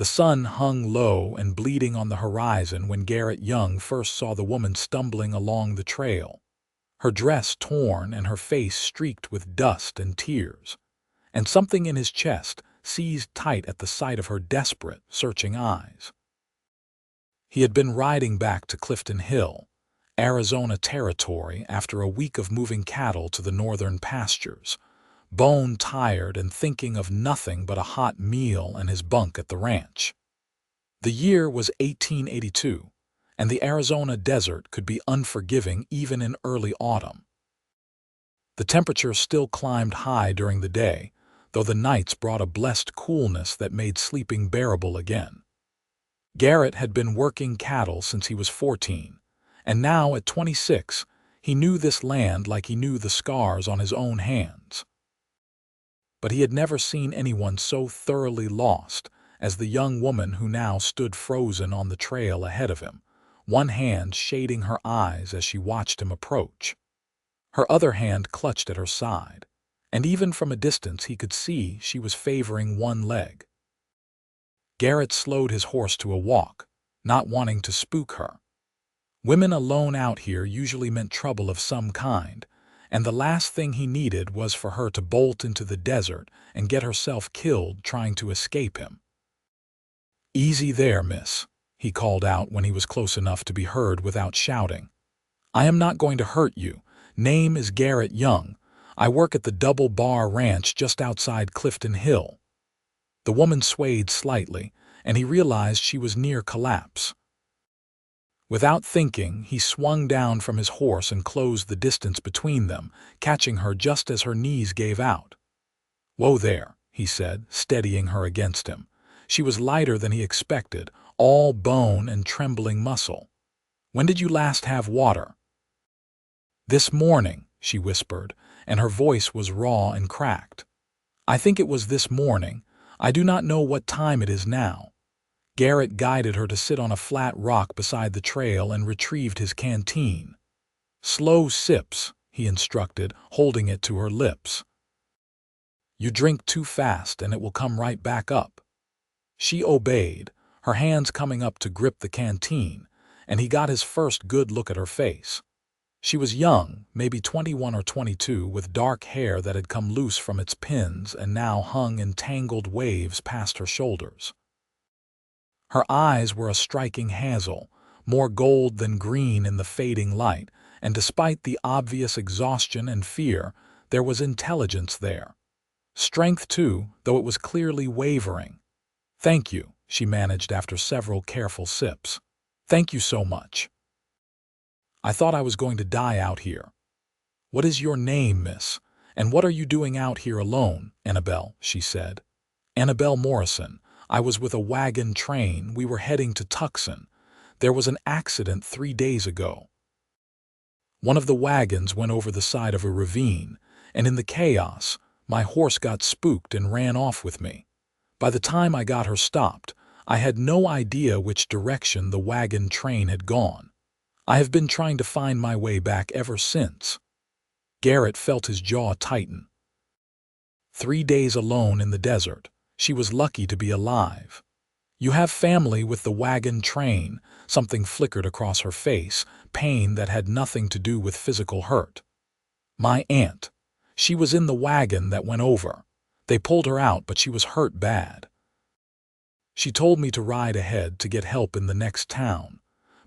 The sun hung low and bleeding on the horizon when Garrett Young first saw the woman stumbling along the trail, her dress torn and her face streaked with dust and tears, and something in his chest seized tight at the sight of her desperate, searching eyes. He had been riding back to Clifton Hill, Arizona territory after a week of moving cattle to the northern pastures, bone-tired and thinking of nothing but a hot meal and his bunk at the ranch. The year was 1882, and the Arizona desert could be unforgiving even in early autumn. The temperature still climbed high during the day, though the nights brought a blessed coolness that made sleeping bearable again. Garrett had been working cattle since he was 14, and now at 26, he knew this land like he knew the scars on his own hands. But he had never seen anyone so thoroughly lost as the young woman who now stood frozen on the trail ahead of him, one hand shading her eyes as she watched him approach. Her other hand clutched at her side, and even from a distance he could see she was favoring one leg. Garrett slowed his horse to a walk, not wanting to spook her. Women alone out here usually meant trouble of some kind, and the last thing he needed was for her to bolt into the desert and get herself killed trying to escape him. "Easy there, miss," he called out when he was close enough to be heard without shouting. "I am not going to hurt you. Name is Garrett Young. I work at the Double Bar Ranch just outside Clifton Hill." The woman swayed slightly, and he realized she was near collapse. Without thinking, he swung down from his horse and closed the distance between them, catching her just as her knees gave out. "Whoa there," he said, steadying her against him. She was lighter than he expected, all bone and trembling muscle. "When did you last have water?" "This morning," she whispered, and her voice was raw and cracked. "I think it was this morning. I do not know what time it is now." Garrett guided her to sit on a flat rock beside the trail and retrieved his canteen. "Slow sips," he instructed, holding it to her lips. "You drink too fast and it will come right back up." She obeyed, her hands coming up to grip the canteen, and he got his first good look at her face. She was young, maybe 21 or 22, with dark hair that had come loose from its pins and now hung in tangled waves past her shoulders. Her eyes were a striking hazel, more gold than green in the fading light, and despite the obvious exhaustion and fear, there was intelligence there. Strength, too, though it was clearly wavering. "Thank you," she managed after several careful sips. "Thank you so much. I thought I was going to die out here." "What is your name, miss? And what are you doing out here alone?" "Annabelle," she said. "Annabelle Morrison. I was with a wagon train. We were heading to Tucson. There was an accident 3 days ago. One of the wagons went over the side of a ravine, and in the chaos, my horse got spooked and ran off with me. By the time I got her stopped, I had no idea which direction the wagon train had gone. I have been trying to find my way back ever since." Garrett felt his jaw tighten. 3 days alone in the desert. She was lucky to be alive. "You have family with the wagon train." Something flickered across her face, pain that had nothing to do with physical hurt. "My aunt. She was in the wagon that went over. They pulled her out, but she was hurt bad. She told me to ride ahead to get help in the next town.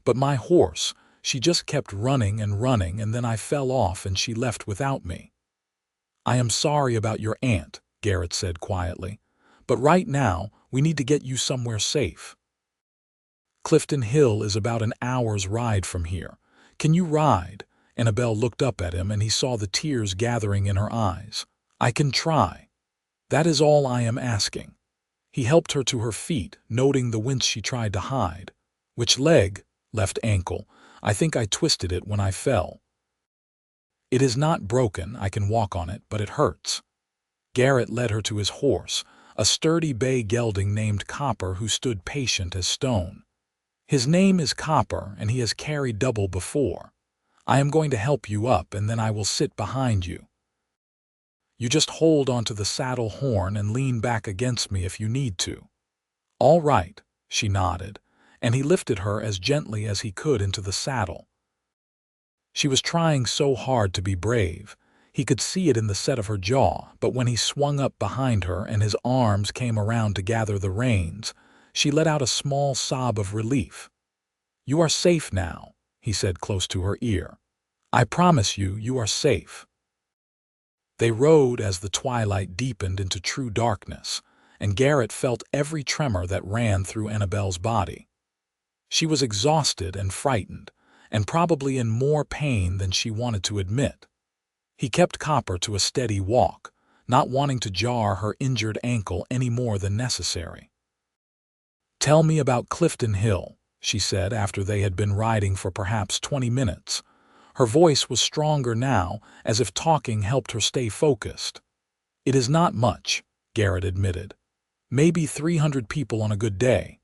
But my horse, she just kept running, and then I fell off and she left without me." "I am sorry about your aunt," Garrett said quietly. "But right now, we need to get you somewhere safe. Clifton Hill is about an hour's ride from here. Can you ride?" Annabelle looked up at him and he saw the tears gathering in her eyes. "I can try. That is all I am asking." He helped her to her feet, noting the wince she tried to hide. "Which leg?" "Left ankle. I think I twisted it when I fell. It is not broken, I can walk on it, but it hurts." Garrett led her to his horse, a sturdy bay gelding named Copper who stood patient as stone. "His name is Copper, and he has carried double before. I am going to help you up, and then I will sit behind you. You just hold onto the saddle horn and lean back against me if you need to." "All right," she nodded, and he lifted her as gently as he could into the saddle. She was trying so hard to be brave. He could see it in the set of her jaw, but when he swung up behind her and his arms came around to gather the reins, she let out a small sob of relief. "You are safe now," he said close to her ear. "I promise you, you are safe." They rode as the twilight deepened into true darkness, and Garrett felt every tremor that ran through Annabelle's body. She was exhausted and frightened, and probably in more pain than she wanted to admit. He kept Copper to a steady walk, not wanting to jar her injured ankle any more than necessary. "Tell me about Clifton Hill," she said after they had been riding for perhaps 20 minutes. Her voice was stronger now, as if talking helped her stay focused. "It is not much," Garrett admitted. "Maybe 300 people on a good day.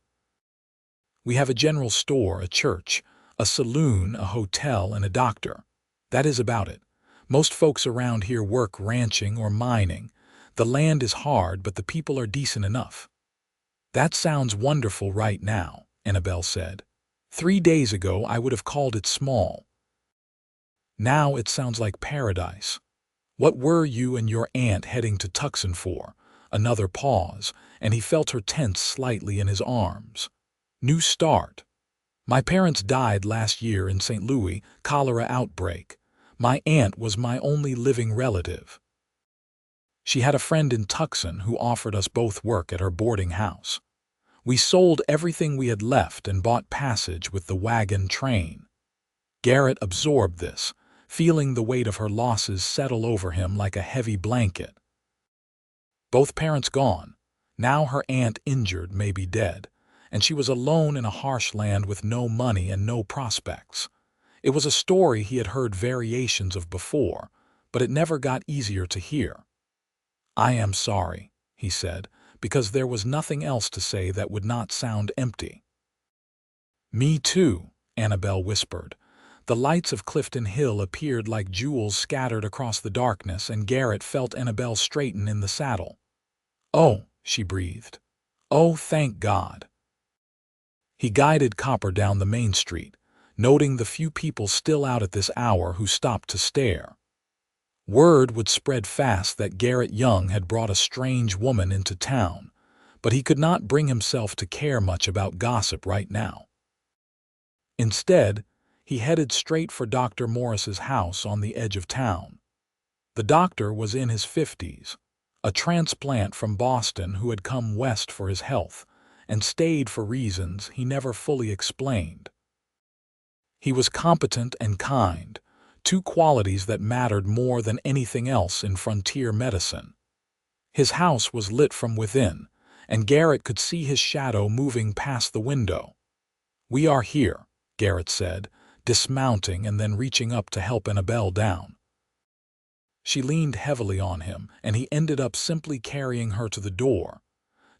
We have a general store, a church, a saloon, a hotel, and a doctor. That is about it. Most folks around here work ranching or mining. The land is hard, but the people are decent enough." "That sounds wonderful right now," Annabelle said. 3 days ago I would have called it small. Now it sounds like paradise. What were you and your aunt heading to Tucson for?" Another pause, and he felt her tense slightly in his arms. "New start. My parents died last year in St. Louis, cholera outbreak. My aunt was my only living relative. She had a friend in Tucson who offered us both work at her boarding house. We sold everything we had left and bought passage with the wagon train." Garrett absorbed this, feeling the weight of her losses settle over him like a heavy blanket. Both parents gone. Now her aunt injured, maybe dead, and she was alone in a harsh land with no money and no prospects. It was a story he had heard variations of before, but it never got easier to hear. "I am sorry," he said, because there was nothing else to say that would not sound empty. "Me too," Annabelle whispered. The lights of Clifton Hill appeared like jewels scattered across the darkness, and Garrett felt Annabelle straighten in the saddle. "Oh," she breathed. "Oh, thank God." He guided Copper down the main street, noting the few people still out at this hour who stopped to stare. Word would spread fast that Garrett Young had brought a strange woman into town, but he could not bring himself to care much about gossip right now. Instead, he headed straight for Dr. Morris's house on the edge of town. The doctor was in his 50s, a transplant from Boston who had come west for his health and stayed for reasons he never fully explained. He was competent and kind, two qualities that mattered more than anything else in frontier medicine. His house was lit from within, and Garrett could see his shadow moving past the window. "We are here," Garrett said, dismounting and then reaching up to help Annabelle down. She leaned heavily on him, and he ended up simply carrying her to the door.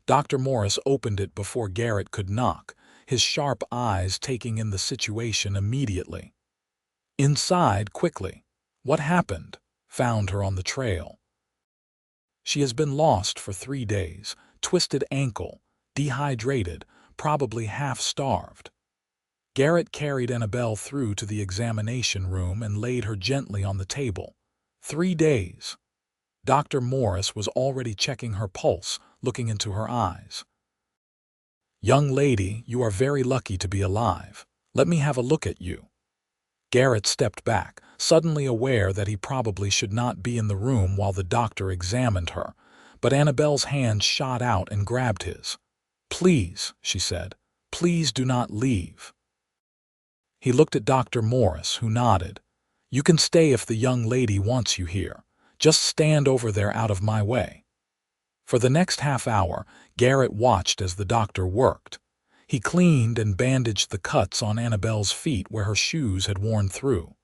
Dr. Morris opened it before Garrett could knock, his sharp eyes taking in the situation immediately. "Inside, quickly. What happened?" "Found her on the trail. She has been lost for 3 days, twisted ankle, dehydrated, probably half-starved." Garrett carried Annabelle through to the examination room and laid her gently on the table. 3 days. Dr. Morris was already checking her pulse, looking into her eyes. "Young lady, you are very lucky to be alive. Let me have a look at you." Garrett stepped back, suddenly aware that he probably should not be in the room while the doctor examined her, but Annabelle's hand shot out and grabbed his. "Please," she said, "please do not leave." He looked at Dr. Morris, who nodded. "You can stay if the young lady wants you here. Just stand over there out of my way." For the next half hour, Garrett watched as the doctor worked. He cleaned and bandaged the cuts on Annabelle's feet where her shoes had worn through.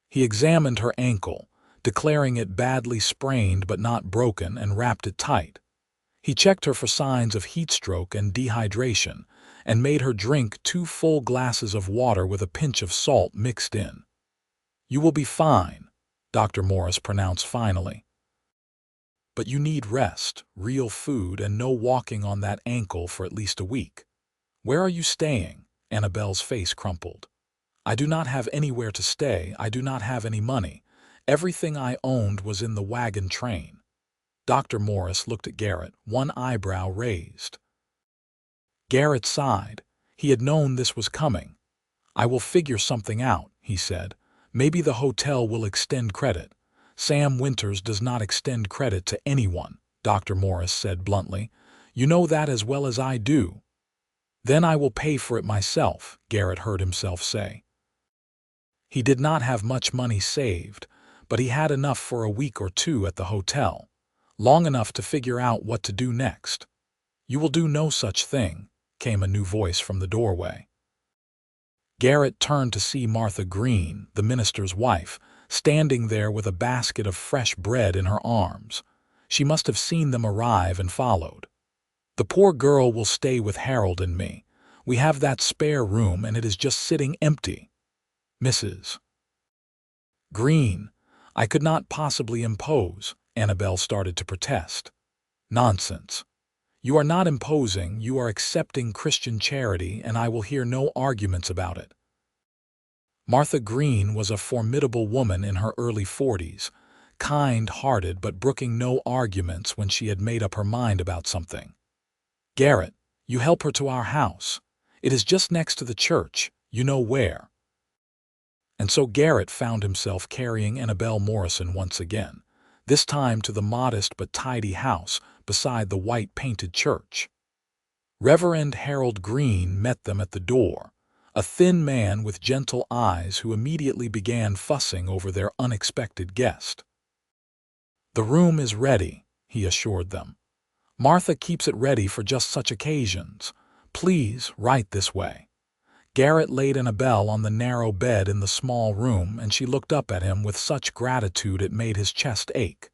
He examined her ankle, declaring it badly sprained but not broken, and wrapped it tight. He checked her for signs of heat stroke and dehydration, and made her drink 2 full glasses of water with a pinch of salt mixed in. "You will be fine," Dr. Morris pronounced finally. But you need rest, real food, and no walking on that ankle for at least a week. Where are you staying? Annabelle's face crumpled. I do not have anywhere to stay. I do not have any money. Everything I owned was in the wagon train. Dr. Morris looked at Garrett, one eyebrow raised. Garrett sighed. He had known this was coming. I will figure something out, he said. Maybe the hotel will extend credit. Sam Winters does not extend credit to anyone, Dr. Morris said bluntly. You know that as well as I do. Then I will pay for it myself, Garrett heard himself say. He did not have much money saved, but he had enough for a week or two at the hotel, long enough to figure out what to do next. You will do no such thing, came a new voice from the doorway. Garrett turned to see Martha Green, the minister's wife, standing there with a basket of fresh bread in her arms. She must have seen them arrive and followed. The poor girl will stay with Harold and me. We have that spare room and it is just sitting empty. Mrs. Green, I could not possibly impose, Annabelle started to protest. Nonsense. You are not imposing, you are accepting Christian charity, and I will hear no arguments about it. Martha Green was a formidable woman in her early 40s, kind-hearted but brooking no arguments when she had made up her mind about something. Garrett, you help her to our house. It is just next to the church, you know where. And so Garrett found himself carrying Annabelle Morrison once again, this time to the modest but tidy house beside the white-painted church. Reverend Harold Green met them at the door, a thin man with gentle eyes who immediately began fussing over their unexpected guest. The room is ready, he assured them. Martha keeps it ready for just such occasions. Please, right this way. Garrett laid Annabelle on the narrow bed in the small room, and she looked up at him with such gratitude it made his chest ache.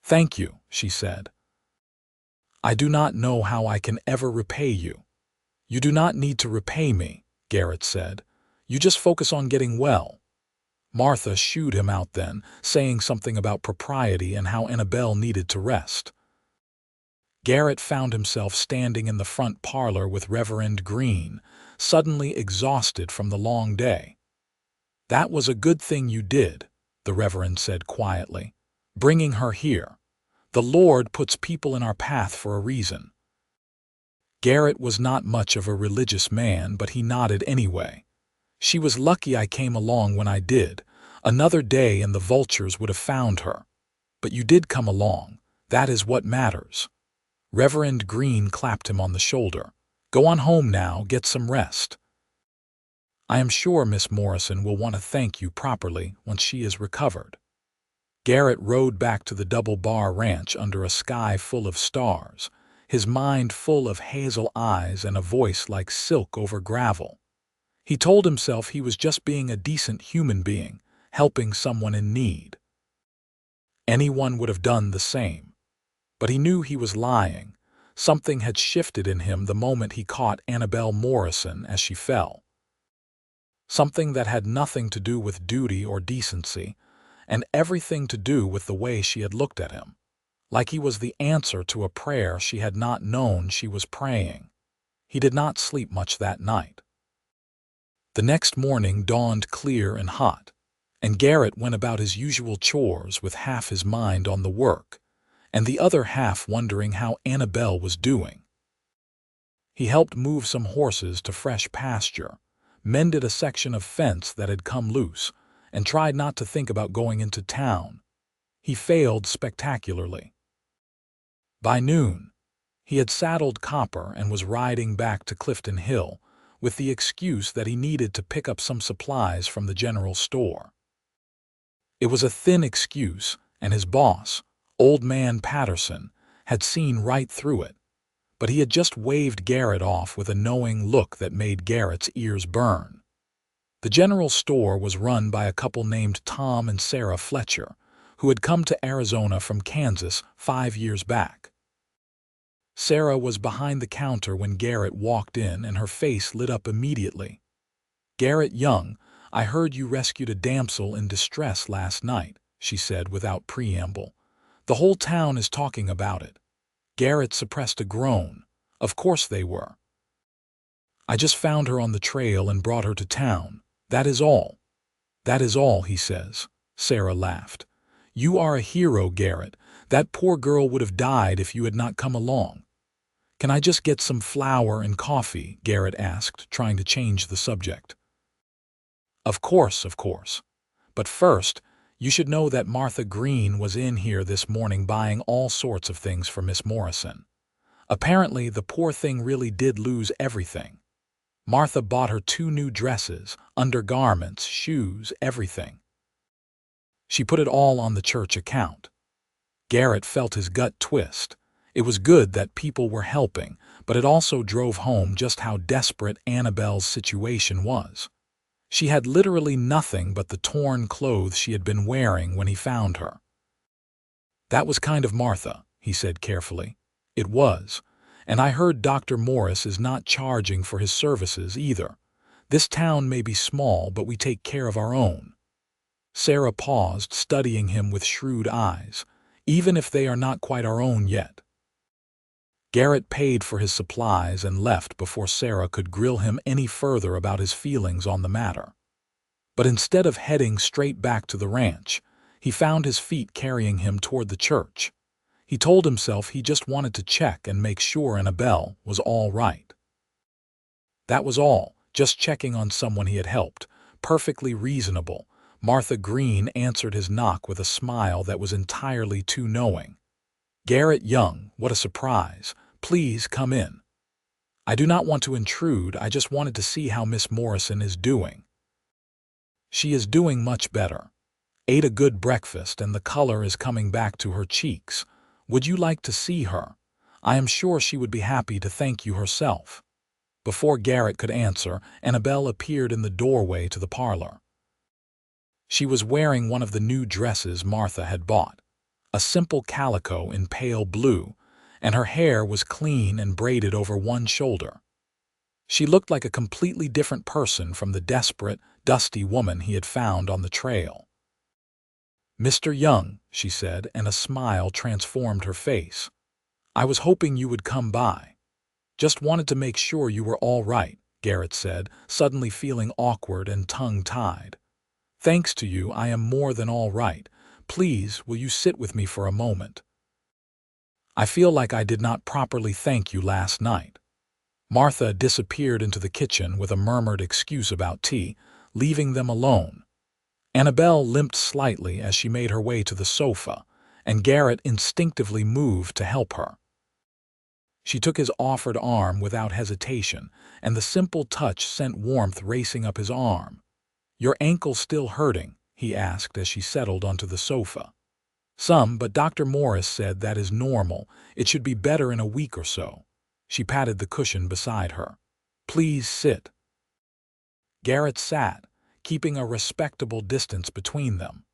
Thank you, she said. I do not know how I can ever repay you. You do not need to repay me, Garrett said. You just focus on getting well. Martha shooed him out then, saying something about propriety and how Annabelle needed to rest. Garrett found himself standing in the front parlor with Reverend Green, suddenly exhausted from the long day. That was a good thing you did, the Reverend said quietly, bringing her here. The Lord puts people in our path for a reason. Garrett was not much of a religious man, but he nodded anyway. She was lucky I came along when I did. Another day and the vultures would have found her. But you did come along. That is what matters. Reverend Green clapped him on the shoulder. Go on home now, get some rest. I am sure Miss Morrison will want to thank you properly once she is recovered. Garrett rode back to the Double Bar Ranch under a sky full of stars, his mind full of hazel eyes and a voice like silk over gravel. He told himself he was just being a decent human being, helping someone in need. Anyone would have done the same. But he knew he was lying. Something had shifted in him the moment he caught Annabelle Morrison as she fell. Something that had nothing to do with duty or decency, and everything to do with the way she had looked at him, like he was the answer to a prayer she had not known she was praying. He did not sleep much that night. The next morning dawned clear and hot, and Garrett went about his usual chores with half his mind on the work, and the other half wondering how Annabelle was doing. He helped move some horses to fresh pasture, mended a section of fence that had come loose, and tried not to think about going into town. He failed spectacularly. By noon, he had saddled Copper and was riding back to Clifton Hill with the excuse that he needed to pick up some supplies from the general store. It was a thin excuse, and his boss, Old Man Patterson, had seen right through it, but he had just waved Garrett off with a knowing look that made Garrett's ears burn. The general store was run by a couple named Tom and Sarah Fletcher, who had come to Arizona from Kansas 5 years back. Sarah was behind the counter when Garrett walked in, and her face lit up immediately. "Garrett Young, I heard you rescued a damsel in distress last night," she said without preamble. The whole town is talking about it." Garrett suppressed a groan. Of course they were. "I just found her on the trail and brought her to town. That is all." "That is all," he says. Sarah laughed. "You are a hero, Garrett. That poor girl would have died if you had not come along." "Can I just get some flour and coffee?" Garrett asked, trying to change the subject. Of course. But first, you should know that Martha Green was in here this morning buying all sorts of things for Miss Morrison. Apparently, the poor thing really did lose everything. Martha bought her 2 new dresses, undergarments, shoes, everything. She put it all on the church account." Garrett felt his gut twist. It was good that people were helping, but it also drove home just how desperate Annabelle's situation was. She had literally nothing but the torn clothes she had been wearing when he found her. "That was kind of Martha," he said carefully. "It was. And I heard Dr. Morris is not charging for his services either. This town may be small, but we take care of our own." Sarah paused, studying him with shrewd eyes. "Even if they are not quite our own yet." Garrett paid for his supplies and left before Sarah could grill him any further about his feelings on the matter. But instead of heading straight back to the ranch, he found his feet carrying him toward the church. He told himself he just wanted to check and make sure Annabelle was all right. That was all, just checking on someone he had helped. Perfectly reasonable. Martha Green answered his knock with a smile that was entirely too knowing. "Garrett Young, what a surprise. Please come in." "I do not want to intrude, I just wanted to see how Miss Morrison is doing." "She is doing much better. Ate a good breakfast and the color is coming back to her cheeks. Would you like to see her? I am sure she would be happy to thank you herself." Before Garrett could answer, Annabelle appeared in the doorway to the parlor. She was wearing one of the new dresses Martha had bought, a simple calico in pale blue, and her hair was clean and braided over one shoulder. She looked like a completely different person from the desperate, dusty woman he had found on the trail. "Mr. Young," she said, and a smile transformed her face. "I was hoping you would come by." "Just wanted to make sure you were all right," Garrett said, suddenly feeling awkward and tongue-tied. "Thanks to you, I am more than all right. Please, will you sit with me for a moment? I feel like I did not properly thank you last night." Martha disappeared into the kitchen with a murmured excuse about tea, leaving them alone. Annabelle limped slightly as she made her way to the sofa, and Garrett instinctively moved to help her. She took his offered arm without hesitation, and the simple touch sent warmth racing up his arm. "Your ankle still hurting?" he asked as she settled onto the sofa. "Some, but Dr. Morris said that is normal. It should be better in a week or so." She patted the cushion beside her. "Please sit." Garrett sat, keeping a respectable distance between them.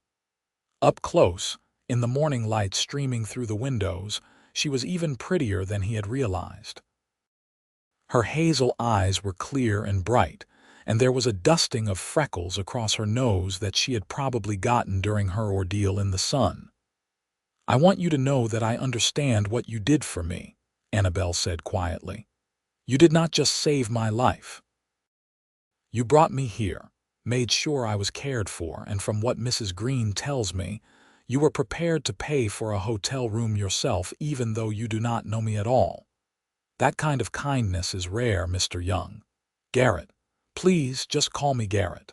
Up close, in the morning light streaming through the windows, she was even prettier than he had realized. Her hazel eyes were clear and bright, and there was a dusting of freckles across her nose that she had probably gotten during her ordeal in the sun. "I want you to know that I understand what you did for me," Annabelle said quietly. "You did not just save my life. You brought me here, made sure I was cared for, and from what Mrs. Green tells me, you were prepared to pay for a hotel room yourself even though you do not know me at all. That kind of kindness is rare, Mr. Young. Garrett. Please just call me Garrett."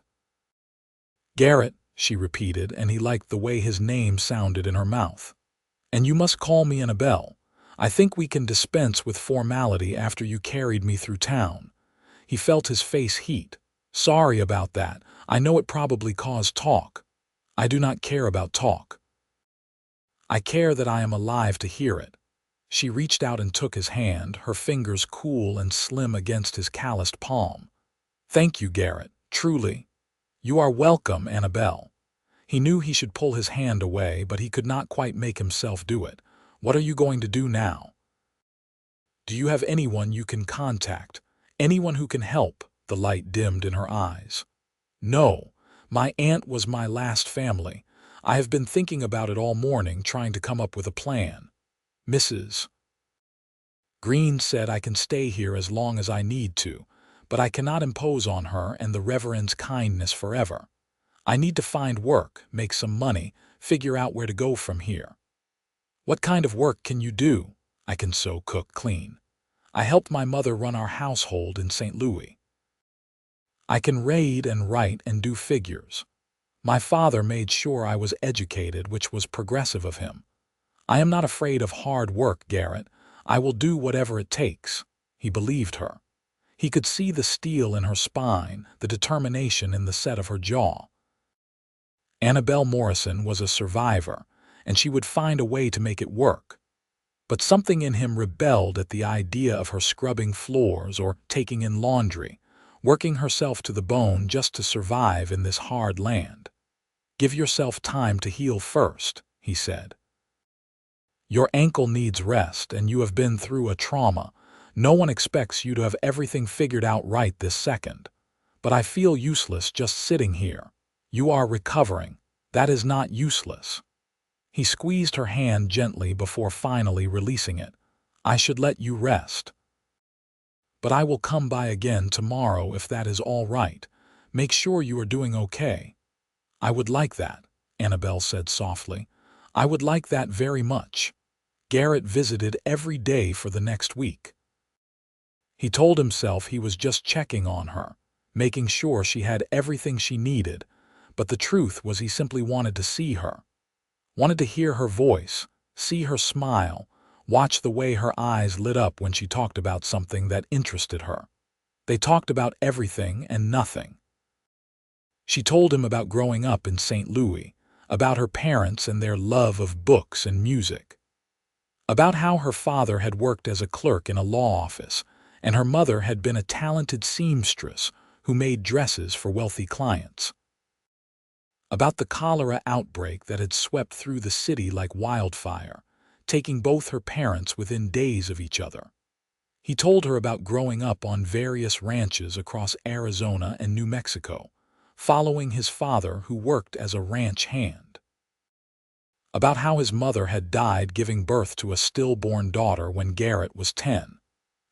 "Garrett," she repeated, and he liked the way his name sounded in her mouth. "And you must call me Annabelle. I think we can dispense with formality after you carried me through town." He felt his face heat. "Sorry about that. I know it probably caused talk." "I do not care about talk. I care that I am alive to hear it." She reached out and took his hand, her fingers cool and slim against his calloused palm. "Thank you, Garrett, truly." "You are welcome, Annabelle." He knew he should pull his hand away, but he could not quite make himself do it. "What are you going to do now? Do you have anyone you can contact? Anyone who can help?" The light dimmed in her eyes. "No. My aunt was my last family. I have been thinking about it all morning, trying to come up with a plan. Mrs. Green said I can stay here as long as I need to, but I cannot impose on her and the Reverend's kindness forever. I need to find work, make some money, figure out where to go from here. What kind of work can you do? I can sew, cook, clean. I helped my mother run our household in St. Louis. I can read and write and do figures. My father made sure I was educated, which was progressive of him. I am not afraid of hard work, Garrett. I will do whatever it takes. He believed her. He could see the steel in her spine, the determination in the set of her jaw. Annabelle Morrison was a survivor, and she would find a way to make it work. But something in him rebelled at the idea of her scrubbing floors or taking in laundry, working herself to the bone just to survive in this hard land. Give yourself time to heal first, he said. Your ankle needs rest, and you have been through a trauma. No one expects you to have everything figured out right this second. But I feel useless just sitting here. You are recovering. That is not useless. He squeezed her hand gently before finally releasing it. I should let you rest. But I will come by again tomorrow if that is all right. Make sure you are doing okay. I would like that, Annabelle said softly. I would like that very much. Garrett visited every day for the next week. He told himself he was just checking on her, making sure she had everything she needed, but the truth was he simply wanted to see her. Wanted to hear her voice, see her smile, watch the way her eyes lit up when she talked about something that interested her. They talked about everything and nothing. She told him about growing up in St. Louis, about her parents and their love of books and music, about how her father had worked as a clerk in a law office, and her mother had been a talented seamstress who made dresses for wealthy clients, about the cholera outbreak that had swept through the city like wildfire, taking both her parents within days of each other. He told her about growing up on various ranches across Arizona and New Mexico, following his father who worked as a ranch hand, about how his mother had died giving birth to a stillborn daughter when Garrett was 10,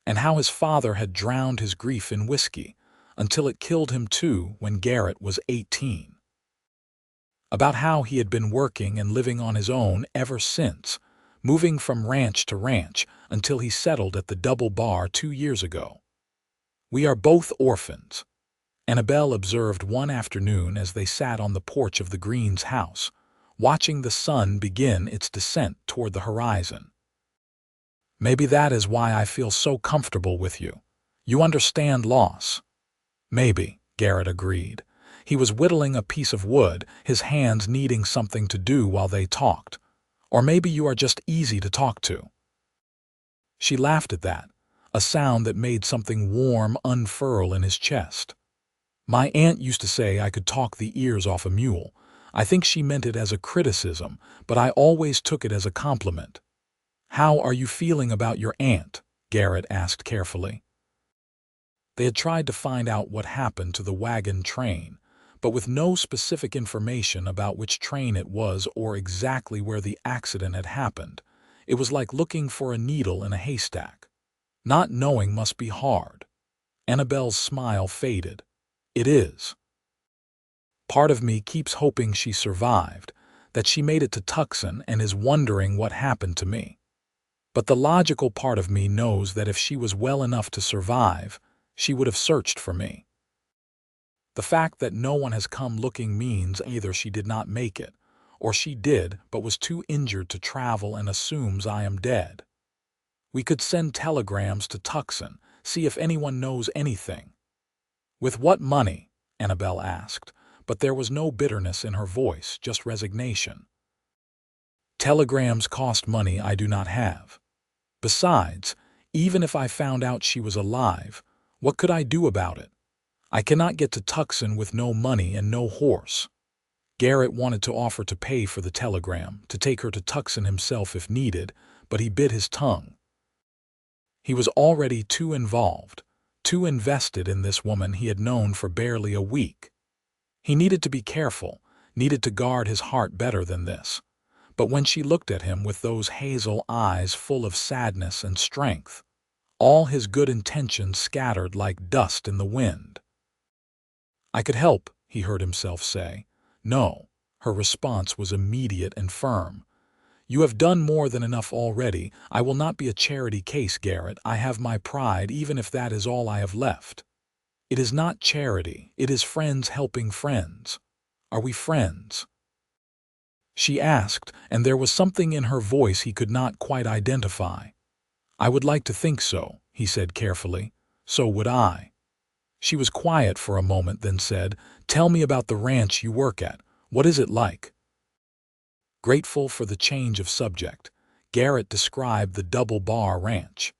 and how his father had drowned his grief in whiskey until it killed him too when Garrett was 18. About how he had been working and living on his own ever since, moving from ranch to ranch until he settled at the Double Bar 2 years ago. We are both orphans, Annabelle observed one afternoon as they sat on the porch of the Greens' house, watching the sun begin its descent toward the horizon. Maybe that is why I feel so comfortable with you. You understand loss. Maybe, Garrett agreed. He was whittling a piece of wood, his hands needing something to do while they talked. Or maybe you are just easy to talk to. She laughed at that, a sound that made something warm unfurl in his chest. My aunt used to say I could talk the ears off a mule. I think she meant it as a criticism, but I always took it as a compliment. How are you feeling about your aunt? Garrett asked carefully. They had tried to find out what happened to the wagon train, but with no specific information about which train it was or exactly where the accident had happened. It was like looking for a needle in a haystack. Not knowing must be hard. Annabelle's smile faded. It is. Part of me keeps hoping she survived, that she made it to Tucson and is wondering what happened to me. But the logical part of me knows that if she was well enough to survive, she would have searched for me. The fact that no one has come looking means either she did not make it, or she did but was too injured to travel and assumes I am dead. We could send telegrams to Tucson, see if anyone knows anything. With what money? Annabelle asked, but there was no bitterness in her voice, just resignation. Telegrams cost money I do not have. Besides, even if I found out she was alive, what could I do about it? I cannot get to Tucson with no money and no horse. Garrett wanted to offer to pay for the telegram, to take her to Tucson himself if needed, but he bit his tongue. He was already too involved, too invested in this woman he had known for barely a week. He needed to be careful, needed to guard his heart better than this. But when she looked at him with those hazel eyes full of sadness and strength, all his good intentions scattered like dust in the wind. "I could help," he heard himself say. "No." Her response was immediate and firm. "You have done more than enough already. I will not be a charity case, Garrett. I have my pride, even if that is all I have left. It is not charity. It is friends helping friends. Are we friends?" She asked, and there was something in her voice he could not quite identify. "I would like to think so," he said carefully. "So would I." She was quiet for a moment, then said, "Tell me about the ranch you work at. What is it like?" Grateful for the change of subject, Garrett described the Double Bar Ranch.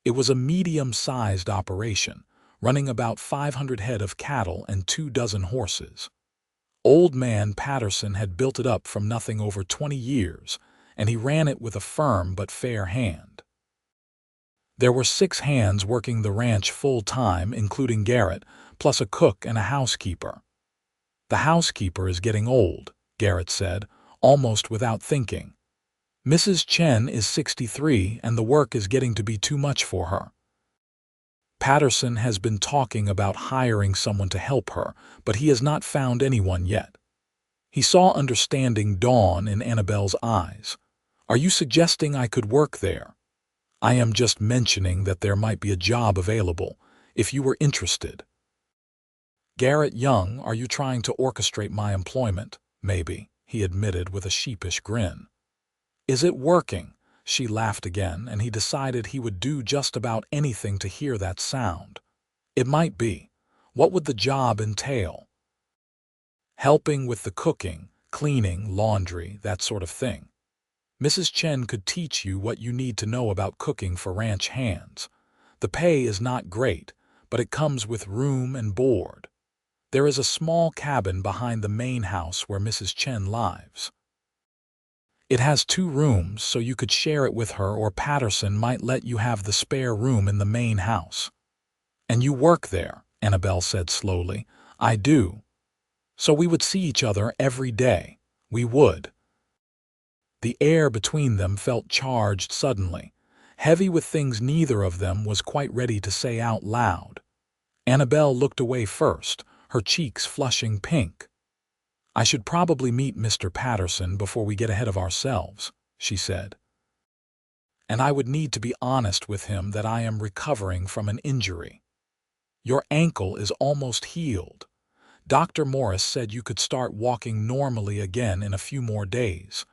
It was a medium-sized operation, running about 500 head of cattle and 24 horses. Old man Patterson had built it up from nothing over 20 years, and he ran it with a firm but fair hand. There were 6 hands working the ranch full-time, including Garrett, plus a cook and a housekeeper. "The housekeeper is getting old," Garrett said, almost without thinking. "Mrs. Chen is 63, and the work is getting to be too much for her. Patterson has been talking about hiring someone to help her, but he has not found anyone yet." He saw understanding dawn in Annabelle's eyes. "Are you suggesting I could work there?" "I am just mentioning that there might be a job available, if you were interested." "Garrett Young, are you trying to orchestrate my employment?" "Maybe," he admitted with a sheepish grin. "Is it working?" She laughed again, and he decided he would do just about anything to hear that sound. "It might be. What would the job entail?" "Helping with the cooking, cleaning, laundry, that sort of thing. Mrs. Chen could teach you what you need to know about cooking for ranch hands. The pay is not great, but it comes with room and board. There is a small cabin behind the main house where Mrs. Chen lives. It has 2 rooms, so you could share it with her, or Patterson might let you have the spare room in the main house." "And you work there," Annabelle said slowly. "I do. So we would see each other every day." "We would." The air between them felt charged suddenly, heavy with things neither of them was quite ready to say out loud. Annabelle looked away first, her cheeks flushing pink. "I should probably meet Mr. Patterson before we get ahead of ourselves," she said. "And I would need to be honest with him that I am recovering from an injury. Your ankle is almost healed. Dr. Morris said you could start walking normally again in a few more days.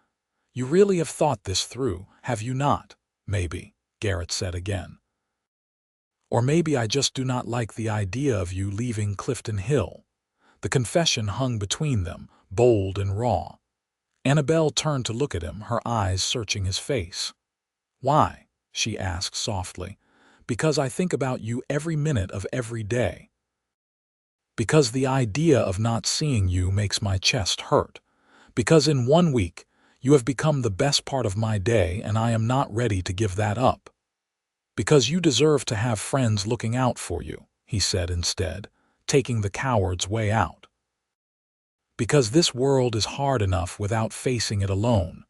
You really have thought this through, have you not?" "Maybe," Garrett said again. "Or maybe I just do not like the idea of you leaving Clifton Hill." The confession hung between them, bold and raw. Annabelle turned to look at him, her eyes searching his face. "Why?" she asked softly. "Because I think about you every minute of every day. Because the idea of not seeing you makes my chest hurt. Because in 1 week, you have become the best part of my day, and I am not ready to give that up. Because you deserve to have friends looking out for you," he said instead, taking the coward's way out. "Because this world is hard enough without facing it alone."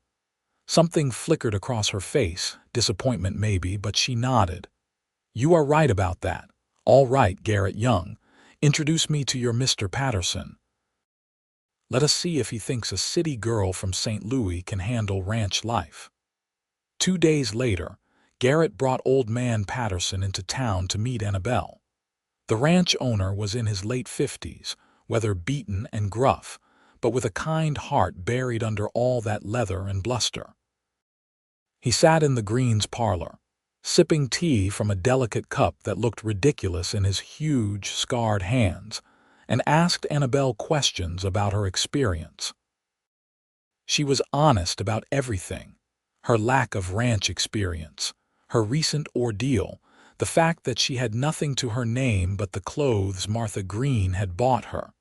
Something flickered across her face, disappointment maybe, but she nodded. "You are right about that. All right, Garrett Young. Introduce me to your Mr. Patterson. Let us see if he thinks a city girl from St. Louis can handle ranch life." 2 days later, Garrett brought old man Patterson into town to meet Annabelle. The ranch owner was in his late 50s, weather-beaten and gruff, but with a kind heart buried under all that leather and bluster. He sat in the Greens parlor, sipping tea from a delicate cup that looked ridiculous in his huge, scarred hands, and asked Annabelle questions about her experience. She was honest about everything: her lack of ranch experience, her recent ordeal, the fact that she had nothing to her name but the clothes Martha Green had bought her.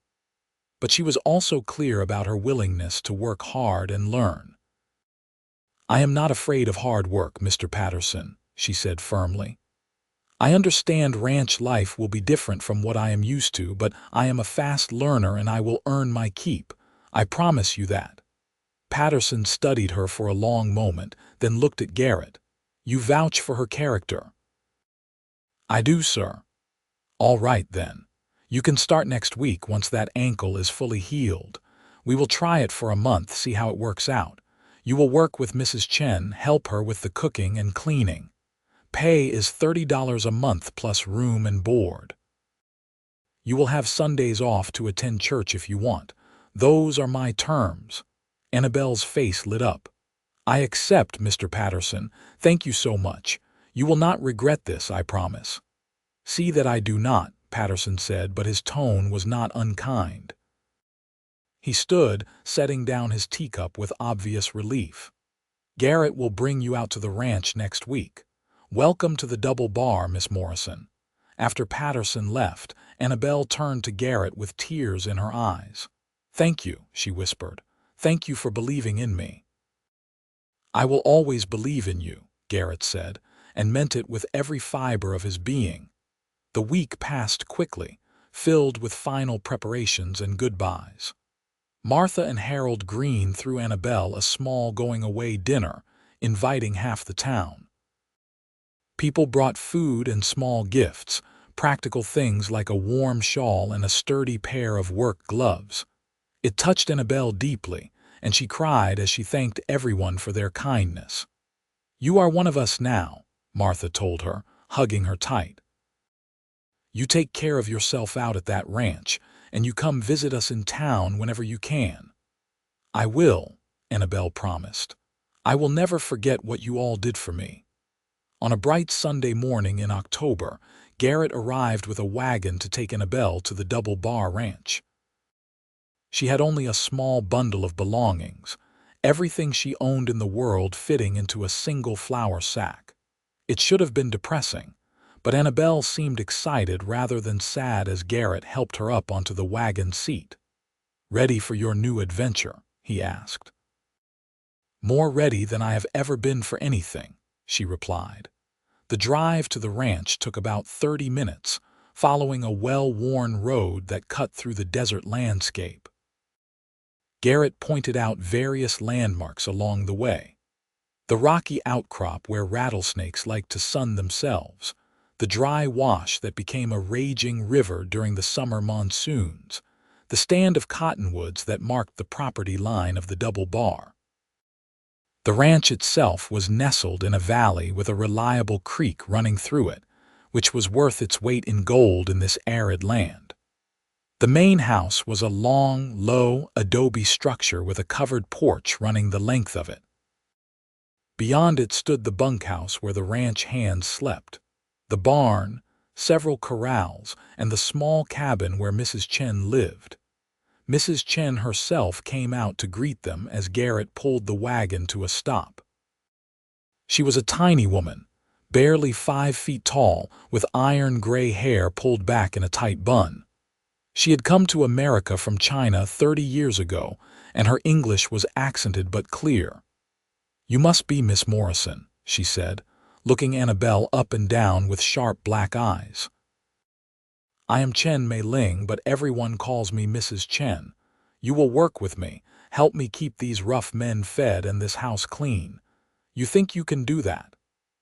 But she was also clear about her willingness to work hard and learn. "I am not afraid of hard work, Mr. Patterson," she said firmly. "I understand ranch life will be different from what I am used to, but I am a fast learner and I will earn my keep. I promise you that." Patterson studied her for a long moment, then looked at Garrett. "You vouch for her character?" "I do, sir." "All right, then. You can start next week once that ankle is fully healed. We will try it for a month, see how it works out. You will work with Mrs. Chen, help her with the cooking and cleaning. Pay is $30 a month plus room and board. You will have Sundays off to attend church if you want. Those are my terms." Annabelle's face lit up. "I accept, Mr. Patterson. Thank you so much. You will not regret this, I promise." "See that I do not," Patterson said, but his tone was not unkind. He stood, setting down his teacup with obvious relief. "Garrett will bring you out to the ranch next week. Welcome to the double bar, Miss Morrison." After Patterson left, Annabelle turned to Garrett with tears in her eyes. "Thank you," she whispered. "Thank you for believing in me." "I will always believe in you," Garrett said, and meant it with every fiber of his being. The week passed quickly, filled with final preparations and goodbyes. Martha and Harold Green threw Annabelle a small going-away dinner, inviting half the town. People brought food and small gifts, practical things like a warm shawl and a sturdy pair of work gloves. It touched Annabelle deeply, and she cried as she thanked everyone for their kindness. "You are one of us now," Martha told her, hugging her tight. "You take care of yourself out at that ranch, and you come visit us in town whenever you can." "I will," Annabelle promised. "I will never forget what you all did for me." On a bright Sunday morning in October, Garrett arrived with a wagon to take Annabelle to the Double Bar Ranch. She had only a small bundle of belongings, everything she owned in the world fitting into a single flour sack. It should have been depressing, but Annabelle seemed excited rather than sad as Garrett helped her up onto the wagon seat. "Ready for your new adventure?" he asked. "More ready than I have ever been for anything," she replied. The drive to the ranch took about 30 minutes, following a well-worn road that cut through the desert landscape. Garrett pointed out various landmarks along the way. The rocky outcrop where rattlesnakes like to sun themselves, the dry wash that became a raging river during the summer monsoons, the stand of cottonwoods that marked the property line of the Double Bar. The ranch itself was nestled in a valley with a reliable creek running through it, which was worth its weight in gold in this arid land. The main house was a long, low adobe structure with a covered porch running the length of it. Beyond it stood the bunkhouse where the ranch hands slept, the barn, several corrals, and the small cabin where Mrs. Chen lived. Mrs. Chen herself came out to greet them as Garrett pulled the wagon to a stop. She was a tiny woman, barely 5 feet tall, with iron gray hair pulled back in a tight bun. She had come to America from China 30 years ago, and her English was accented but clear. "You must be Miss Morrison," she said, looking Annabelle up and down with sharp black eyes. "I am Chen Mei Ling, but everyone calls me Mrs. Chen. You will work with me, help me keep these rough men fed and this house clean. You think you can do that?"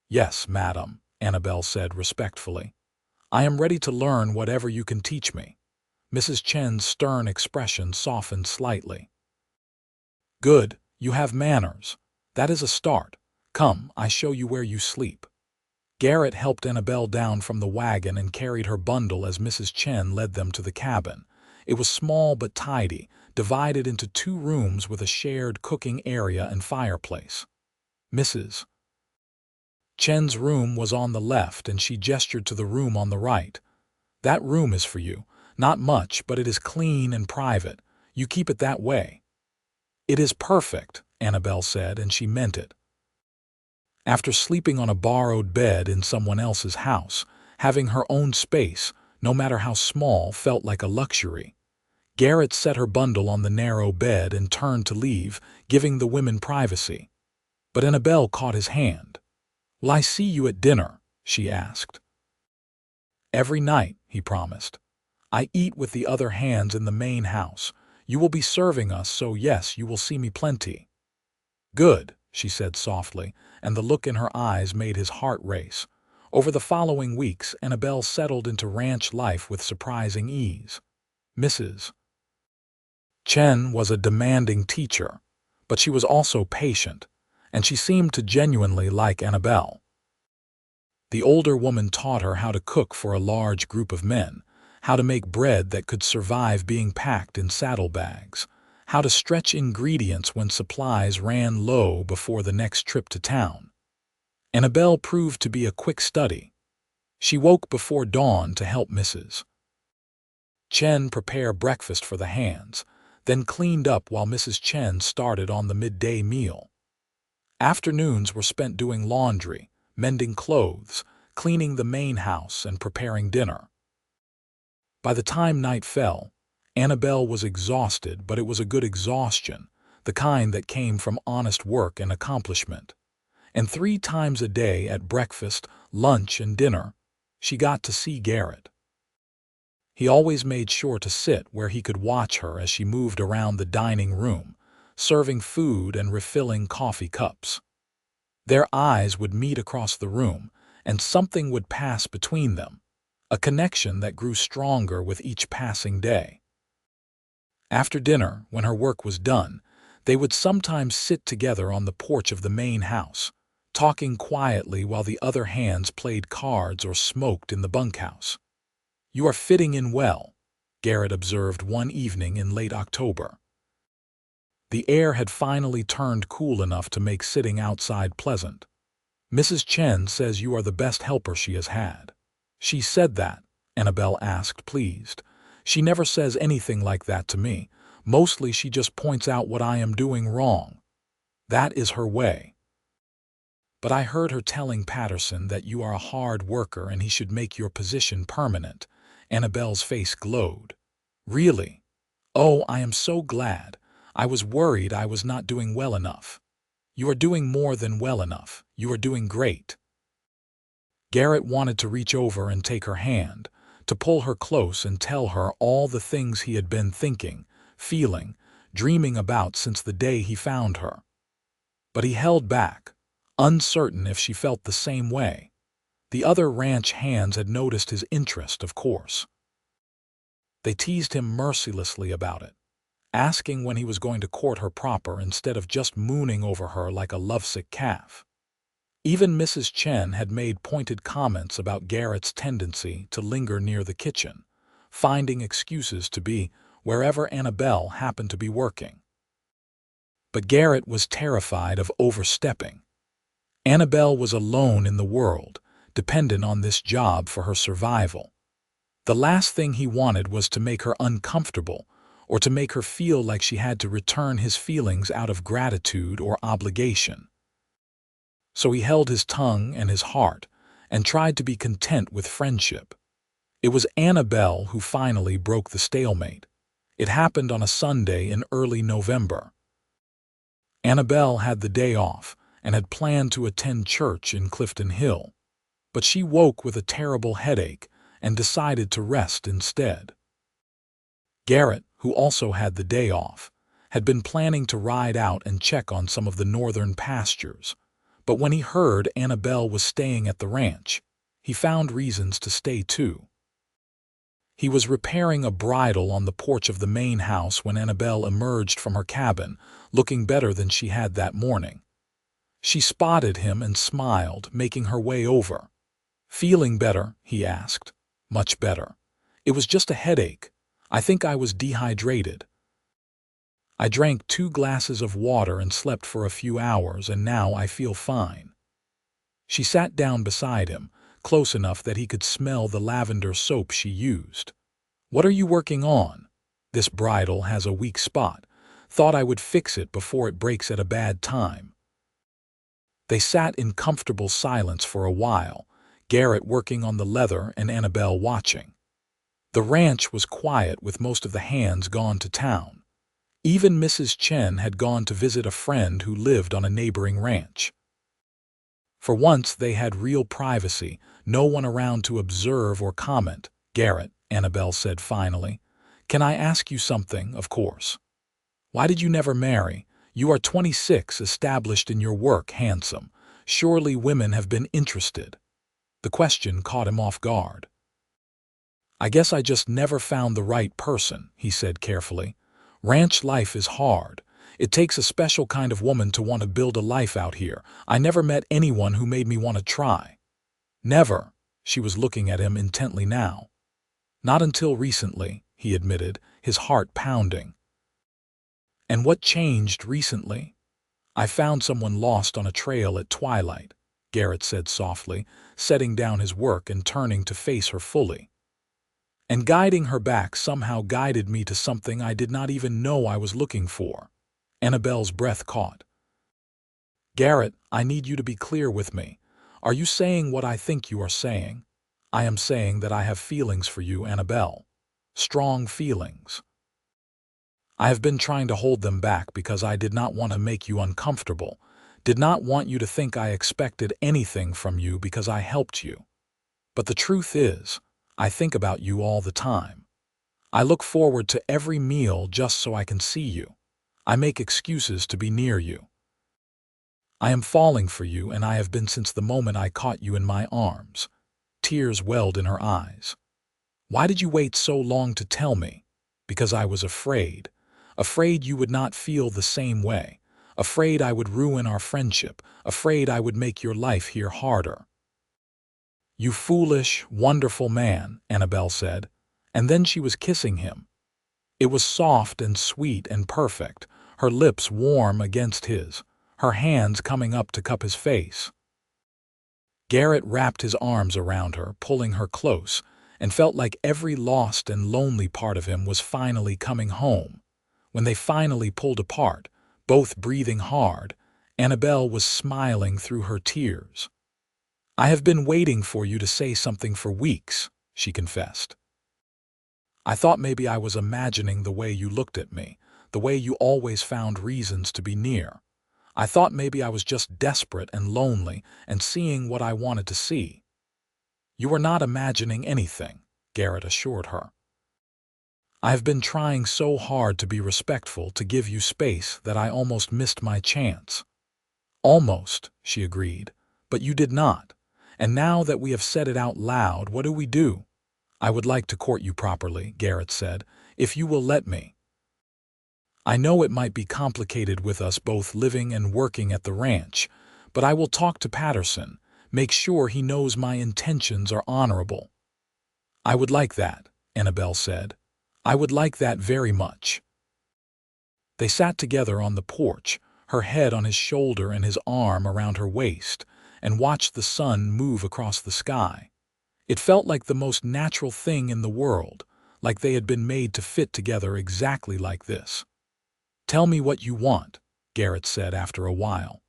"Yes, madam," Annabelle said respectfully. "I am ready to learn whatever you can teach me." Mrs. Chen's stern expression softened slightly. "Good, you have manners. That is a start. Come, I show you where you sleep." Garrett helped Annabelle down from the wagon and carried her bundle as Mrs. Chen led them to the cabin. It was small but tidy, divided into 2 rooms with a shared cooking area and fireplace. Mrs. Chen's room was on the left, and she gestured to the room on the right. "That room is for you. Not much, but it is clean and private. You keep it that way." "It is perfect," Annabelle said, and she meant it. After sleeping on a borrowed bed in someone else's house, having her own space, no matter how small, felt like a luxury. Garrett set her bundle on the narrow bed and turned to leave, giving the women privacy. But Annabelle caught his hand. "Will I see you at dinner?" she asked. "Every night," he promised. "I eat with the other hands in the main house. You will be serving us, so yes, you will see me plenty." "Good," she said softly, and the look in her eyes made his heart race. Over the following weeks, Annabelle settled into ranch life with surprising ease. Mrs. Chen was a demanding teacher, but she was also patient, and she seemed to genuinely like Annabelle. The older woman taught her how to cook for a large group of men, how to make bread that could survive being packed in saddlebags, how to stretch ingredients when supplies ran low before the next trip to town. Annabelle proved to be a quick study. She woke before dawn to help Mrs. Chen prepare breakfast for the hands, then cleaned up while Mrs. Chen started on the midday meal. Afternoons were spent doing laundry, mending clothes, cleaning the main house, and preparing dinner. By the time night fell, Annabelle was exhausted, but it was a good exhaustion, the kind that came from honest work and accomplishment. And 3 times a day at breakfast, lunch, and dinner, she got to see Garrett. He always made sure to sit where he could watch her as she moved around the dining room, serving food and refilling coffee cups. Their eyes would meet across the room, and something would pass between them, a connection that grew stronger with each passing day. After dinner, when her work was done, they would sometimes sit together on the porch of the main house, talking quietly while the other hands played cards or smoked in the bunkhouse. "You are fitting in well," Garrett observed one evening in late October. The air had finally turned cool enough to make sitting outside pleasant. "Mrs. Chen says you are the best helper she has had." "She said that?" Annabelle asked, pleased. "She never says anything like that to me. Mostly she just points out what I am doing wrong. That is her way. But I heard her telling Patterson that you are a hard worker and he should make your position permanent." Annabelle's face glowed. "Really? Oh, I am so glad. I was worried I was not doing well enough." "You are doing more than well enough. You are doing great." Garrett wanted to reach over and take her hand, to pull her close and tell her all the things he had been thinking, feeling, dreaming about since the day he found her. But he held back, uncertain if she felt the same way. The other ranch hands had noticed his interest, of course. They teased him mercilessly about it, asking when he was going to court her proper instead of just mooning over her like a lovesick calf. Even Mrs. Chen had made pointed comments about Garrett's tendency to linger near the kitchen, finding excuses to be wherever Annabelle happened to be working. But Garrett was terrified of overstepping. Annabelle was alone in the world, dependent on this job for her survival. The last thing he wanted was to make her uncomfortable or to make her feel like she had to return his feelings out of gratitude or obligation. So he held his tongue and his heart and tried to be content with friendship. It was Annabelle who finally broke the stalemate. It happened on a Sunday in early November. Annabelle had the day off and had planned to attend church in Clifton Hill, but she woke with a terrible headache and decided to rest instead. Garrett, who also had the day off, had been planning to ride out and check on some of the northern pastures, but when he heard Annabelle was staying at the ranch, he found reasons to stay too. He was repairing a bridle on the porch of the main house when Annabelle emerged from her cabin, looking better than she had that morning. She spotted him and smiled, making her way over. "Feeling better?" he asked. "Much better. It was just a headache. I think I was dehydrated. I drank 2 glasses of water and slept for a few hours, and now I feel fine." She sat down beside him, close enough that he could smell the lavender soap she used. "What are you working on?" "This bridle has a weak spot. Thought I would fix it before it breaks at a bad time." They sat in comfortable silence for a while, Garrett working on the leather and Annabelle watching. The ranch was quiet with most of the hands gone to town. Even Mrs. Chen had gone to visit a friend who lived on a neighboring ranch. For once they had real privacy, no one around to observe or comment. "Garrett," Annabelle said finally, Can I ask you something, of course? Why did you never marry? You are 26, established in your work, handsome. Surely women have been interested. The question caught him off guard. I guess I just never found the right person, he said carefully. Ranch life is hard. It takes a special kind of woman to want to build a life out here. I never met anyone who made me want to try. Never. She was looking at him intently now. Not until recently, he admitted, his heart pounding. And what changed recently? I found someone lost on a trail at Twilight, Garrett said softly, setting down his work and turning to face her fully. And guiding her back somehow guided me to something I did not even know I was looking for. Annabelle's breath caught. Garrett, I need you to be clear with me. Are you saying what I think you are saying? I am saying that I have feelings for you, Annabelle. Strong feelings. I have been trying to hold them back because I did not want to make you uncomfortable, did not want you to think I expected anything from you because I helped you. But the truth is, I think about you all the time. I look forward to every meal just so I can see you. I make excuses to be near you. I am falling for you, and I have been since the moment I caught you in my arms. Tears welled in her eyes. Why did you wait so long to tell me? Because I was afraid. Afraid you would not feel the same way. Afraid I would ruin our friendship. Afraid I would make your life here harder. You foolish, wonderful man, Annabelle said, and then she was kissing him. It was soft and sweet and perfect, her lips warm against his, her hands coming up to cup his face. Garrett wrapped his arms around her, pulling her close, and felt like every lost and lonely part of him was finally coming home. When they finally pulled apart, both breathing hard, Annabelle was smiling through her tears. I have been waiting for you to say something for weeks, she confessed. I thought maybe I was imagining the way you looked at me, the way you always found reasons to be near. I thought maybe I was just desperate and lonely and seeing what I wanted to see. You were not imagining anything, Garrett assured her. I have been trying so hard to be respectful, to give you space, that I almost missed my chance. Almost, she agreed, but you did not. And now that we have said it out loud, what do we do? I would like to court you properly, Garrett said, if you will let me. I know it might be complicated with us both living and working at the ranch, but I will talk to Patterson, make sure he knows my intentions are honorable. I would like that, Annabelle said. I would like that very much. They sat together on the porch, her head on his shoulder and his arm around her waist, and watched the sun move across the sky. It felt like the most natural thing in the world, like they had been made to fit together exactly like this. Tell me what you want, Garrett said after a while.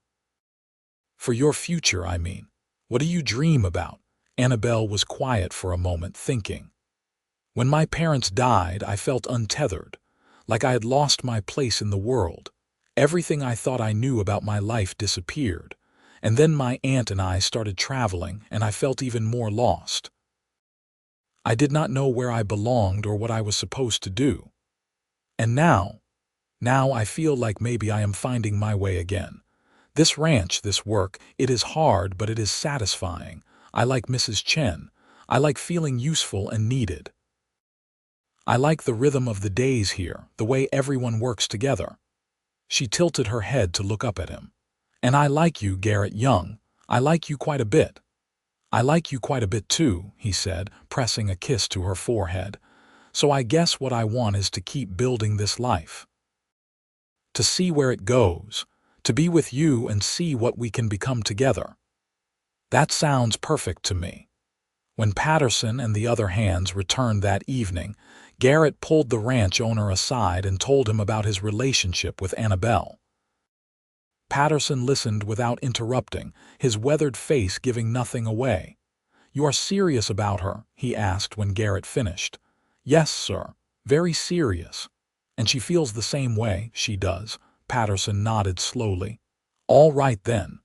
For your future, I mean. What do you dream about? Annabelle was quiet for a moment, thinking. When my parents died, I felt untethered, like I had lost my place in the world. Everything I thought I knew about my life disappeared. And then my aunt and I started traveling, and I felt even more lost. I did not know where I belonged or what I was supposed to do. And now I feel like maybe I am finding my way again. This ranch, this work, it is hard, but it is satisfying. I like Mrs. Chen. I like feeling useful and needed. I like the rhythm of the days here, the way everyone works together. She tilted her head to look up at him. And I like you, Garrett Young. I like you quite a bit. I like you quite a bit too, he said, pressing a kiss to her forehead. So I guess what I want is to keep building this life. To see where it goes, to be with you and see what we can become together. That sounds perfect to me. When Patterson and the other hands returned that evening, Garrett pulled the ranch owner aside and told him about his relationship with Annabelle. Patterson listened without interrupting, his weathered face giving nothing away. You are serious about her? He asked when Garrett finished. Yes, sir. Very serious. And she feels the same way, she does. Patterson nodded slowly. All right then.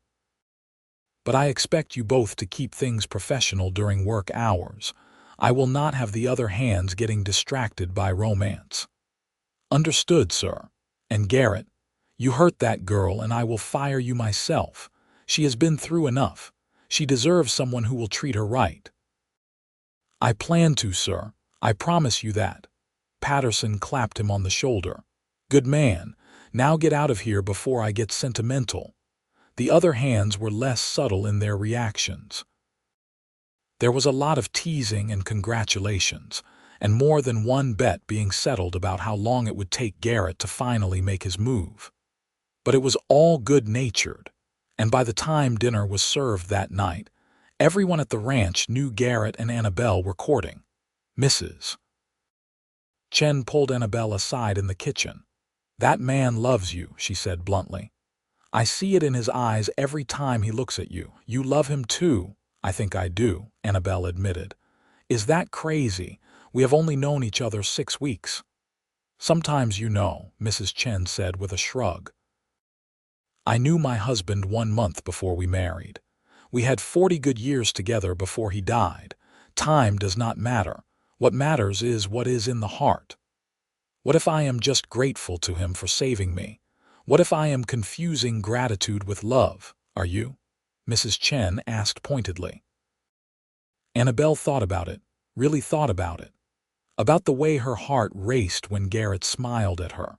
But I expect you both to keep things professional during work hours. I will not have the other hands getting distracted by romance." "Understood, sir. And Garrett, you hurt that girl and I will fire you myself. She has been through enough. She deserves someone who will treat her right." "I plan to, sir. I promise you that." Patterson clapped him on the shoulder. "Good man. Now get out of here before I get sentimental." The other hands were less subtle in their reactions. There was a lot of teasing and congratulations, and more than one bet being settled about how long it would take Garrett to finally make his move. But it was all good-natured, and by the time dinner was served that night, everyone at the ranch knew Garrett and Annabelle were courting. Mrs. Chen pulled Annabelle aside in the kitchen. "That man loves you," she said bluntly. "I see it in his eyes every time he looks at you. You love him too." "I think I do," Annabelle admitted. "Is that crazy? We have only known each other 6 weeks." "Sometimes you know," Mrs. Chen said with a shrug. "I knew my husband 1 month before we married. We had 40 good years together before he died. Time does not matter. What matters is what is in the heart. What if I am just grateful to him for saving me? What if I am confusing gratitude with love? Are you?" Mrs. Chen asked pointedly. Annabelle thought about it, really thought about it. About the way her heart raced when Garrett smiled at her.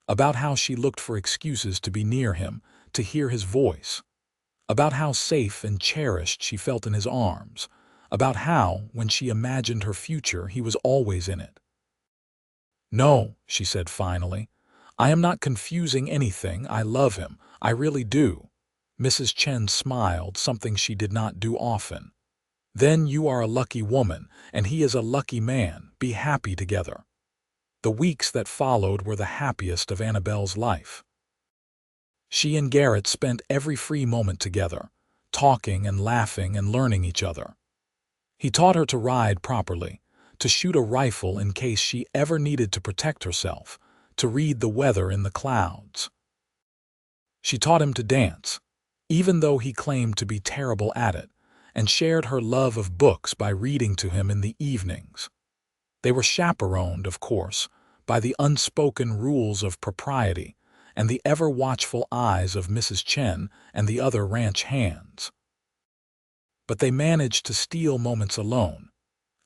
About how she looked for excuses to be near him, to hear his voice. About how safe and cherished she felt in his arms. About how, when she imagined her future, he was always in it. "No," she said finally. "I am not confusing anything. I love him. I really do." Mrs. Chen smiled, something she did not do often. "Then you are a lucky woman, and he is a lucky man. Be happy together." The weeks that followed were the happiest of Annabelle's life. She and Garrett spent every free moment together, talking and laughing and learning each other. He taught her to ride properly, to shoot a rifle in case she ever needed to protect herself, to read the weather in the clouds. She taught him to dance, even though he claimed to be terrible at it, and shared her love of books by reading to him in the evenings. They were chaperoned, of course, by the unspoken rules of propriety and the ever-watchful eyes of Mrs. Chen and the other ranch hands. But they managed to steal moments alone.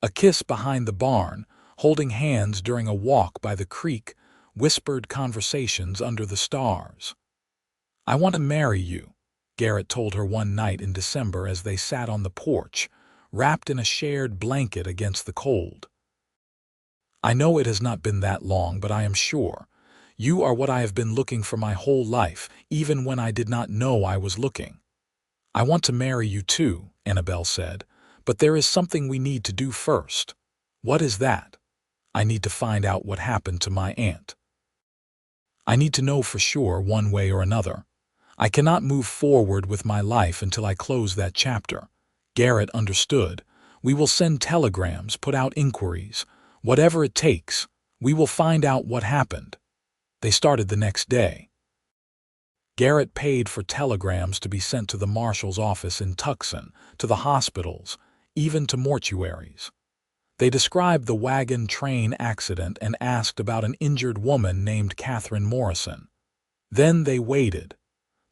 A kiss behind the barn, holding hands during a walk by the creek, whispered conversations under the stars. "I want to marry you," Garrett told her one night in December as they sat on the porch, wrapped in a shared blanket against the cold. "I know it has not been that long, but I am sure. You are what I have been looking for my whole life, even when I did not know I was looking." "I want to marry you too," Annabelle said, "but there is something we need to do first." "What is that?" "I need to find out what happened to my aunt. I need to know for sure one way or another. I cannot move forward with my life until I close that chapter." Garrett understood. "We will send telegrams, put out inquiries. Whatever it takes, we will find out what happened." They started the next day. Garrett paid for telegrams to be sent to the marshal's office in Tucson, to the hospitals, even to mortuaries. They described the wagon train accident and asked about an injured woman named Catherine Morrison. Then they waited.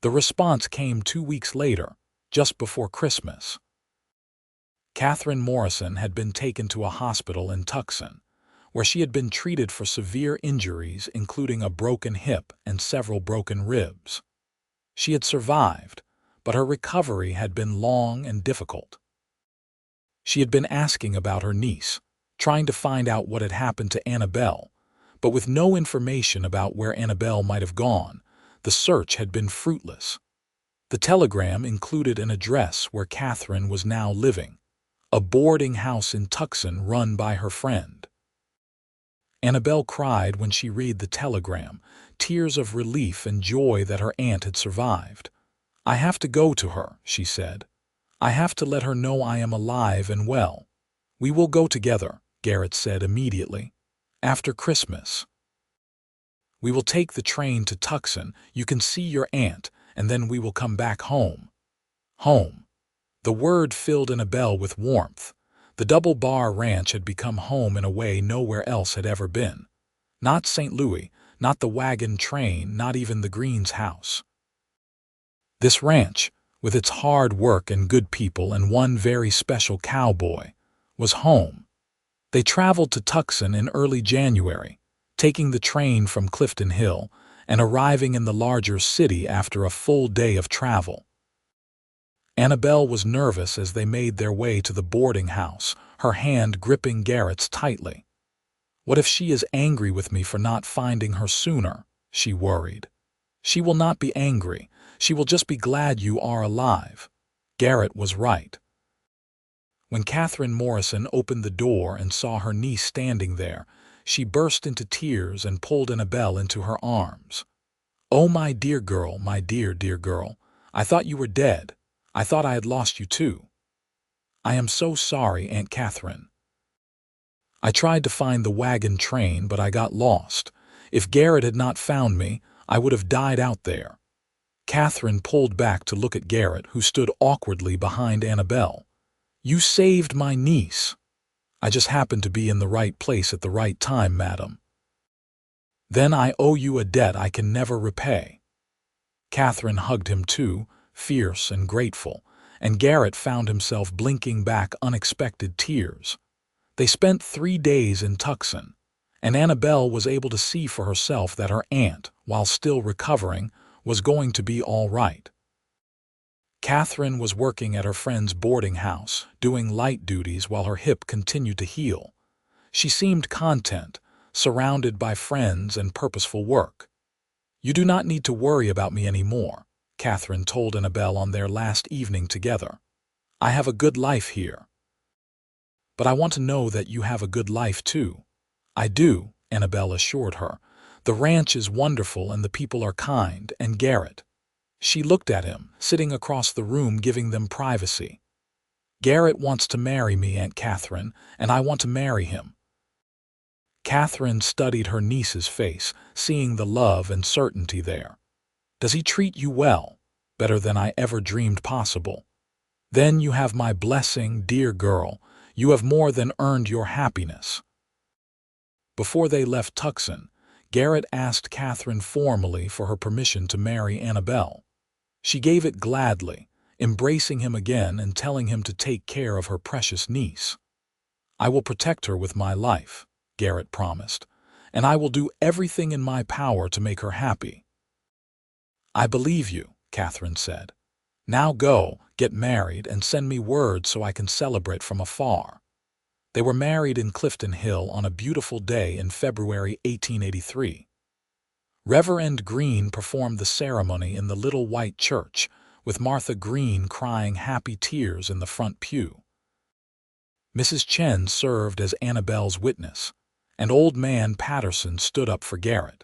The response came 2 weeks later, just before Christmas. Catherine Morrison had been taken to a hospital in Tucson, where she had been treated for severe injuries including a broken hip and several broken ribs. She had survived, but her recovery had been long and difficult. She had been asking about her niece, trying to find out what had happened to Annabelle, but with no information about where Annabelle might have gone, the search had been fruitless. The telegram included an address where Catherine was now living, a boarding house in Tucson run by her friend. Annabelle cried when she read the telegram, tears of relief and joy that her aunt had survived. "I have to go to her," she said. "I have to let her know I am alive and well." "We will go together," Garrett said immediately. "After Christmas. We will take the train to Tucson, you can see your aunt, and then we will come back home." Home. The word filled Annabelle with warmth. The Double Bar Ranch had become home in a way nowhere else had ever been. Not St. Louis, not the wagon train, not even the Greens' house. This ranch, with its hard work and good people and one very special cowboy, was home. They traveled to Tucson in early January, taking the train from Clifton Hill and arriving in the larger city after a full day of travel. Annabelle was nervous as they made their way to the boarding house, her hand gripping Garrett's tightly. What if she is angry with me for not finding her sooner? She worried. She will not be angry. She will just be glad you are alive. Garrett was right. When Catherine Morrison opened the door and saw her niece standing there, she burst into tears and pulled Annabelle into her arms. "Oh, my dear girl, my dear, dear girl. I thought you were dead. I thought I had lost you too." "I am so sorry, Aunt Catherine. I tried to find the wagon train, but I got lost. If Garrett had not found me, I would have died out there." Catherine pulled back to look at Garrett, who stood awkwardly behind Annabelle. "You saved my niece." "I just happened to be in the right place at the right time, madam." "Then I owe you a debt I can never repay." Catherine hugged him too, fierce and grateful, and Garrett found himself blinking back unexpected tears. They spent 3 days in Tucson, and Annabelle was able to see for herself that her aunt, while still recovering, was going to be all right. Catherine was working at her friend's boarding house, doing light duties while her hip continued to heal. She seemed content, surrounded by friends and purposeful work. "You do not need to worry about me anymore," Catherine told Annabelle on their last evening together. "I have a good life here. But I want to know that you have a good life too." "I do," Annabelle assured her. "The ranch is wonderful and the people are kind, and Garrett." She looked at him, sitting across the room giving them privacy. "Garrett wants to marry me, Aunt Catherine, and I want to marry him." Catherine studied her niece's face, seeing the love and certainty there. "Does he treat you well? Better than I ever dreamed possible. Then you have my blessing, dear girl. You have more than earned your happiness." Before they left Tucson, Garrett asked Catherine formally for her permission to marry Annabelle. She gave it gladly, embracing him again and telling him to take care of her precious niece. "I will protect her with my life," Garrett promised, "and I will do everything in my power to make her happy." "I believe you," Catherine said. "Now go, get married, and send me word so I can celebrate from afar." They were married in Clifton Hill on a beautiful day in February 1883. Reverend Green performed the ceremony in the little white church, with Martha Green crying happy tears in the front pew. Mrs. Chen served as Annabelle's witness, and Old Man Patterson stood up for Garrett.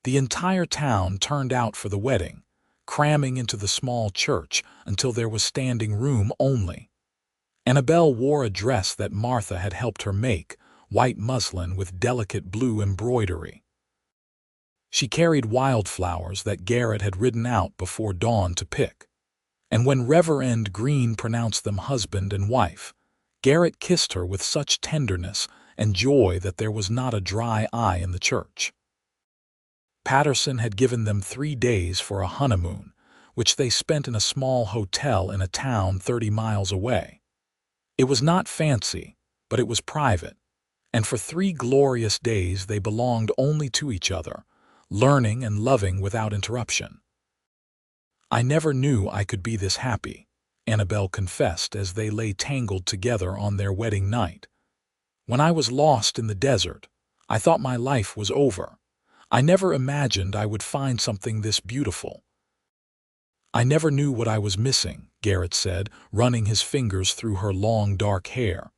The entire town turned out for the wedding, cramming into the small church until there was standing room only. Annabelle wore a dress that Martha had helped her make, white muslin with delicate blue embroidery. She carried wildflowers that Garrett had ridden out before dawn to pick. And when Reverend Green pronounced them husband and wife, Garrett kissed her with such tenderness and joy that there was not a dry eye in the church. Patterson had given them 3 days for a honeymoon, which they spent in a small hotel in a town 30 miles away. It was not fancy, but it was private, and for 3 glorious days they belonged only to each other, learning and loving without interruption. "I never knew I could be this happy," Annabelle confessed as they lay tangled together on their wedding night. "When I was lost in the desert, I thought my life was over. I never imagined I would find something this beautiful." "I never knew what I was missing," Garrett said, running his fingers through her long dark hair.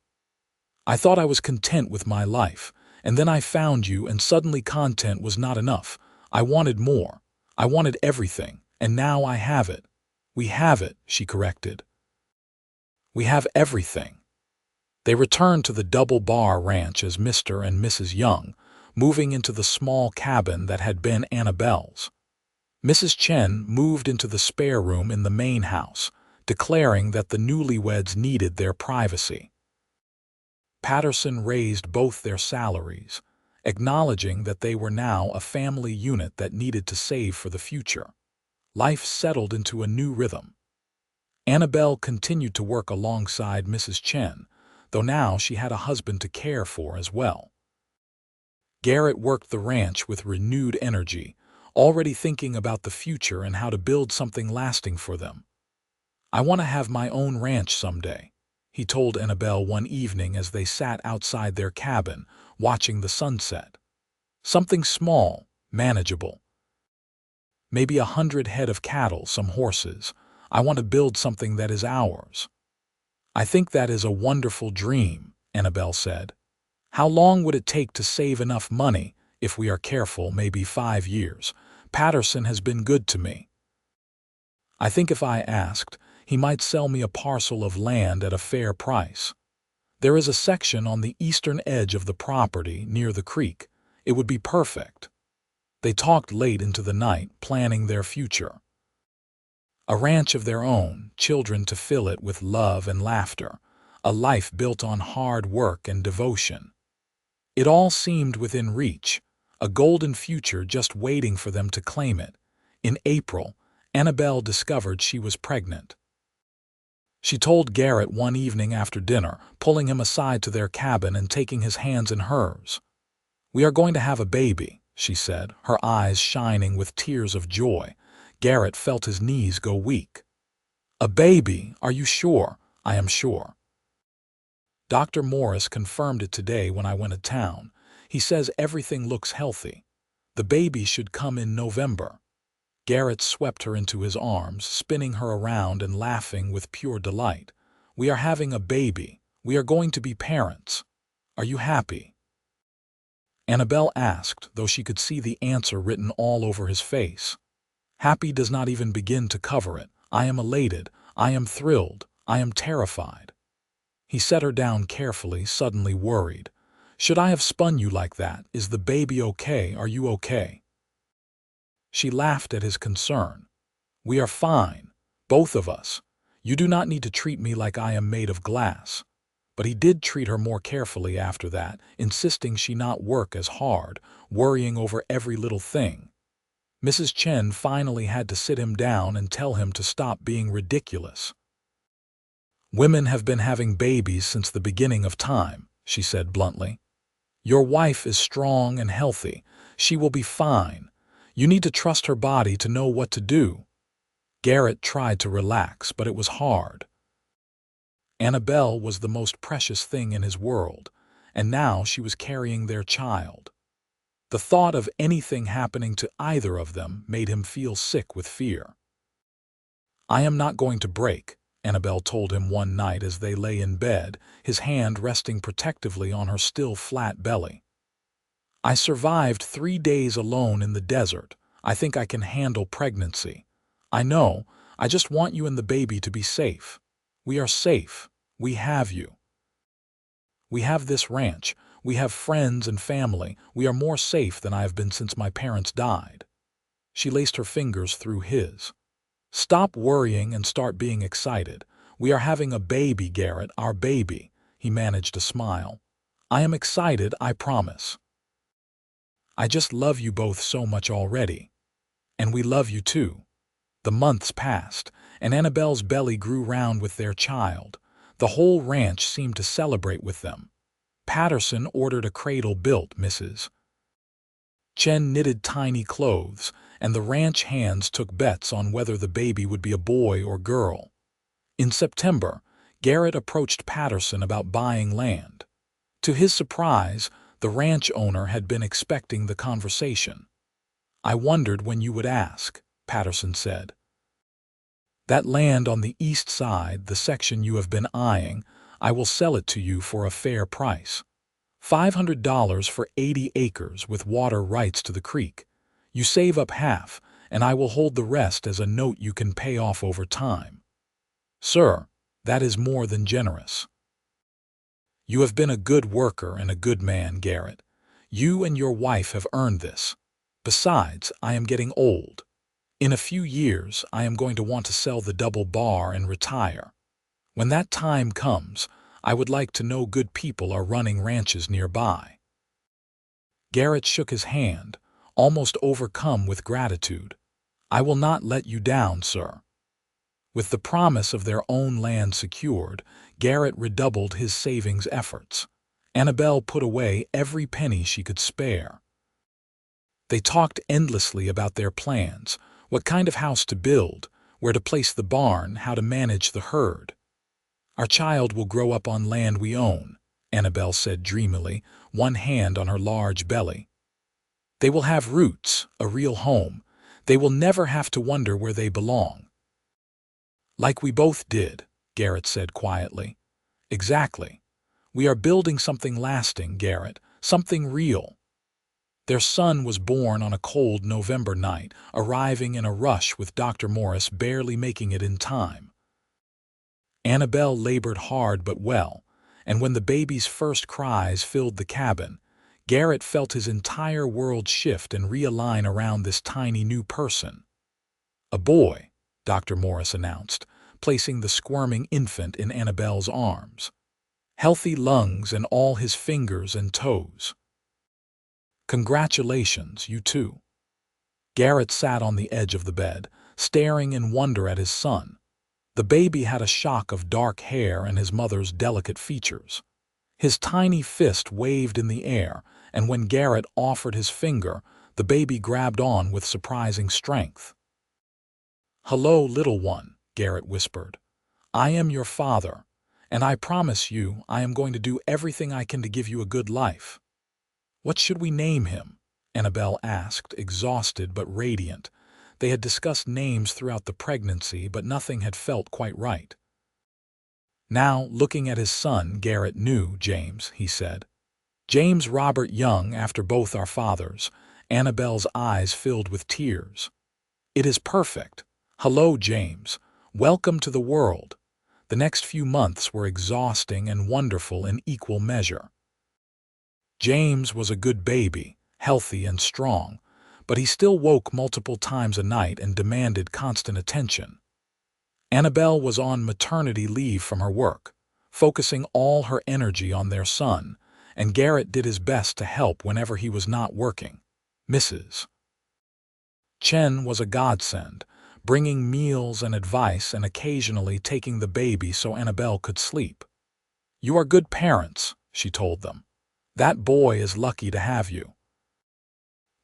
"I thought I was content with my life, and then I found you and suddenly content was not enough. I wanted more. I wanted everything, and now I have it." "We have it," she corrected. "We have everything." They returned to the Double Bar Ranch as Mr. and Mrs. Young, moving into the small cabin that had been Annabelle's. Mrs. Chen moved into the spare room in the main house, declaring that the newlyweds needed their privacy. Patterson raised both their salaries, acknowledging that they were now a family unit that needed to save for the future. Life settled into a new rhythm. Annabelle continued to work alongside Mrs. Chen, though now she had a husband to care for as well. Garrett worked the ranch with renewed energy, already thinking about the future and how to build something lasting for them. "I want to have my own ranch someday," he told Annabelle one evening as they sat outside their cabin, watching the sunset. "Something small, manageable. Maybe 100 head of cattle, some horses. I want to build something that is ours." "I think that is a wonderful dream," Annabelle said. "How long would it take to save enough money? If we are careful, maybe 5 years. Patterson has been good to me. I think if I asked, he might sell me a parcel of land at a fair price. There is a section on the eastern edge of the property near the creek. It would be perfect." They talked late into the night, planning their future. A ranch of their own, children to fill it with love and laughter, a life built on hard work and devotion. It all seemed within reach, a golden future just waiting for them to claim it. In April, Annabelle discovered she was pregnant. She told Garrett one evening after dinner, pulling him aside to their cabin and taking his hands in hers. "We are going to have a baby," she said, her eyes shining with tears of joy. Garrett felt his knees go weak. "A baby? Are you sure?" "I am sure. Dr. Morris confirmed it today when I went to town. He says everything looks healthy. The baby should come in November." Garrett swept her into his arms, spinning her around and laughing with pure delight. "We are having a baby. We are going to be parents. Are you happy?" Annabelle asked, though she could see the answer written all over his face. Happy does not even begin to cover it. I am elated. I am thrilled. I am terrified. He set her down carefully, suddenly worried. "Should I have spun you like that? Is the baby okay? Are you okay?" She laughed at his concern. "We are fine, both of us. You do not need to treat me like I am made of glass." But he did treat her more carefully after that, insisting she not work as hard, worrying over every little thing. Mrs. Chen finally had to sit him down and tell him to stop being ridiculous. "Women have been having babies since the beginning of time," she said bluntly. "Your wife is strong and healthy. She will be fine. You need to trust her body to know what to do." Garrett tried to relax, but it was hard. Annabelle was the most precious thing in his world, and now she was carrying their child. The thought of anything happening to either of them made him feel sick with fear. "I am not going to break," Annabelle told him one night as they lay in bed, his hand resting protectively on her still flat belly. "I survived 3 days alone in the desert. I think I can handle pregnancy. I know. I just want you and the baby to be safe. We are safe. We have you. We have this ranch. We have friends and family. We are more safe than I have been since my parents died." She laced her fingers through his. "Stop worrying and start being excited. We are having a baby, Garrett, our baby." He managed a smile. "I am excited, I promise. I just love you both so much already. And we love you too." The months passed, and Annabelle's belly grew round with their child. The whole ranch seemed to celebrate with them. Patterson ordered a cradle built, Mrs. Chen knitted tiny clothes, and the ranch hands took bets on whether the baby would be a boy or girl. In September, Garrett approached Patterson about buying land. To his surprise, the ranch owner had been expecting the conversation. "I wondered when you would ask," Patterson said. "That land on the east side, the section you have been eyeing, I will sell it to you for a fair price. $500 for 80 acres with water rights to the creek. You save up half, and I will hold the rest as a note you can pay off over time." "Sir, that is more than generous. You have been a good worker and a good man, Garrett. You and your wife have earned this. Besides, I am getting old. In a few years, I am going to want to sell the double bar and retire. When that time comes, I would like to know good people are running ranches nearby." Garrett shook his hand, almost overcome with gratitude. "I will not let you down, sir." With the promise of their own land secured, Garrett redoubled his savings efforts. Annabelle put away every penny she could spare. They talked endlessly about their plans, what kind of house to build, where to place the barn, how to manage the herd. "Our child will grow up on land we own," Annabelle said dreamily, one hand on her large belly. "They will have roots, a real home. They will never have to wonder where they belong." "Like we both did," Garrett said quietly. "Exactly. We are building something lasting, Garrett, something real." Their son was born on a cold November night, arriving in a rush with Dr. Morris barely making it in time. Annabelle labored hard but well, and when the baby's first cries filled the cabin, Garrett felt his entire world shift and realign around this tiny new person. "A boy," Dr. Morris announced, placing the squirming infant in Annabelle's arms. "Healthy lungs and all his fingers and toes." "Congratulations, you too." Garrett sat on the edge of the bed, staring in wonder at his son. The baby had a shock of dark hair and his mother's delicate features. His tiny fist waved in the air, and when Garrett offered his finger, the baby grabbed on with surprising strength. "Hello, little one," Garrett whispered. "I am your father, and I promise you I am going to do everything I can to give you a good life." "What should we name him?" Annabelle asked, exhausted but radiant. They had discussed names throughout the pregnancy, but nothing had felt quite right. Now, looking at his son, Garrett knew James, he said. "James Robert Young, after both our fathers." Annabelle's eyes filled with tears. "It is perfect. Hello, James. Welcome to the world." The next few months were exhausting and wonderful in equal measure. James was a good baby, healthy and strong, but he still woke multiple times a night and demanded constant attention. Annabelle was on maternity leave from her work, focusing all her energy on their son, and Garrett did his best to help whenever he was not working. Mrs. Chen was a godsend, bringing meals and advice and occasionally taking the baby so Annabelle could sleep. "You are good parents," she told them. "That boy is lucky to have you."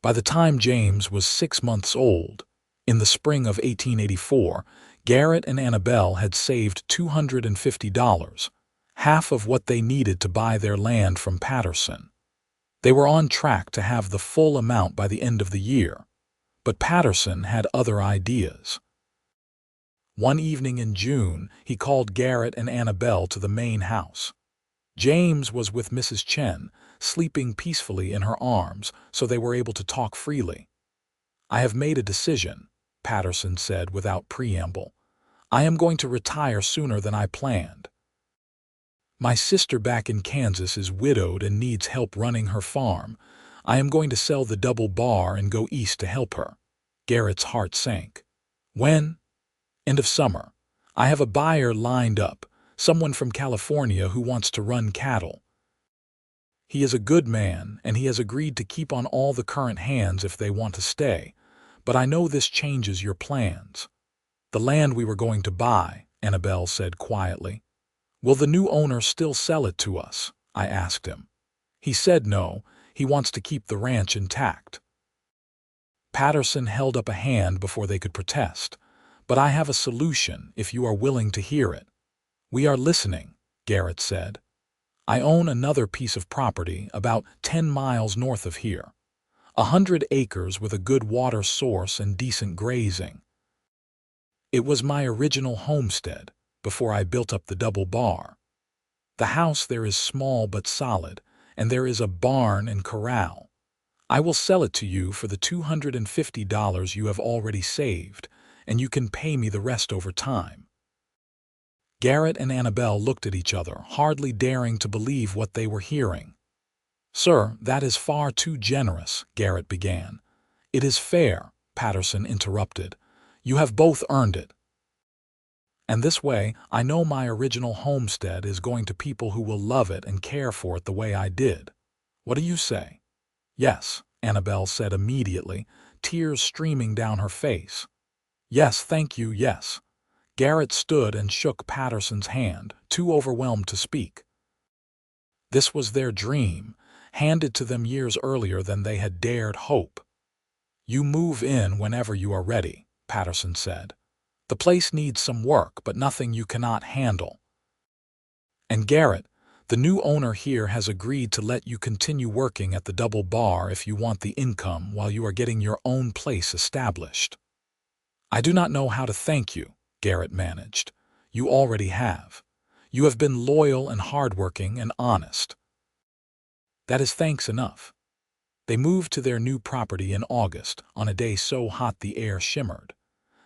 By the time James was 6 months old, in the spring of 1884, Garrett and Annabelle had saved $250, half of what they needed to buy their land from Patterson. They were on track to have the full amount by the end of the year, but Patterson had other ideas. One evening in June, he called Garrett and Annabelle to the main house. James was with Mrs. Chen, sleeping peacefully in her arms, so they were able to talk freely. "I have made a decision," Patterson said without preamble. "I am going to retire sooner than I planned. My sister back in Kansas is widowed and needs help running her farm. I am going to sell the double bar and go east to help her." Garrett's heart sank. "When?" "End of summer. I have a buyer lined up, someone from California who wants to run cattle. He is a good man, and he has agreed to keep on all the current hands if they want to stay. But I know this changes your plans." "The land we were going to buy," Annabelle said quietly. "Will the new owner still sell it to us?" I asked him. "He said no, he wants to keep the ranch intact." Patterson held up a hand before they could protest. "But I have a solution if you are willing to hear it." "We are listening," Garrett said. "I own another piece of property about 10 miles north of here. 100 acres with a good water source and decent grazing. It was my original homestead before I built up the double bar. The house there is small but solid, and there is a barn and corral. I will sell it to you for the $250 you have already saved, and you can pay me the rest over time." Garrett and Annabelle looked at each other, hardly daring to believe what they were hearing. "Sir, that is far too generous," Garrett began. "It is fair," Patterson interrupted. "You have both earned it." And this way, I know my original homestead is going to people who will love it and care for it the way I did. What do you say?" "Yes," Annabelle said immediately, tears streaming down her face. "Yes, thank you, yes." Garrett stood and shook Patterson's hand, too overwhelmed to speak. This was their dream, handed to them years earlier than they had dared hope. "You move in whenever you are ready," Patterson said. "The place needs some work, but nothing you cannot handle. And Garrett, the new owner here has agreed to let you continue working at the Double Bar if you want the income while you are getting your own place established." "I do not know how to thank you," Garrett managed. "You already have. You have been loyal and hardworking and honest. That is thanks enough." They moved to their new property in August, on a day so hot the air shimmered.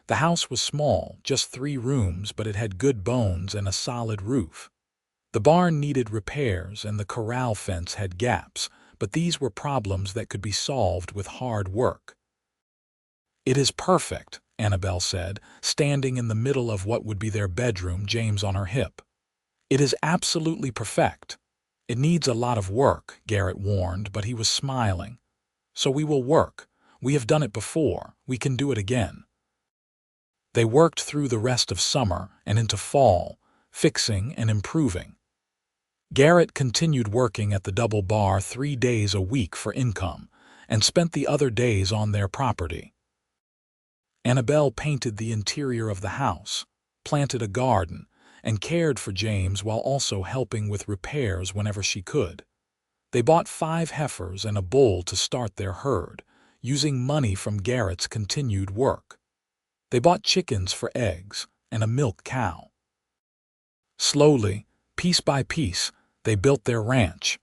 The house was small, just 3 rooms, but it had good bones and a solid roof. The barn needed repairs and the corral fence had gaps, but these were problems that could be solved with hard work. "It is perfect," Annabelle said, standing in the middle of what would be their bedroom, James on her hip. "It is absolutely perfect." "It needs a lot of work," Garrett warned, but he was smiling. "So we will work. We have done it before. We can do it again." They worked through the rest of summer and into fall, fixing and improving. Garrett continued working at the Double Bar 3 days a week for income, and spent the other days on their property. Annabelle painted the interior of the house, planted a garden, and cared for James while also helping with repairs whenever she could. They bought 5 heifers and a bull to start their herd, using money from Garrett's continued work. They bought chickens for eggs and a milk cow. Slowly, piece by piece, they built their ranch.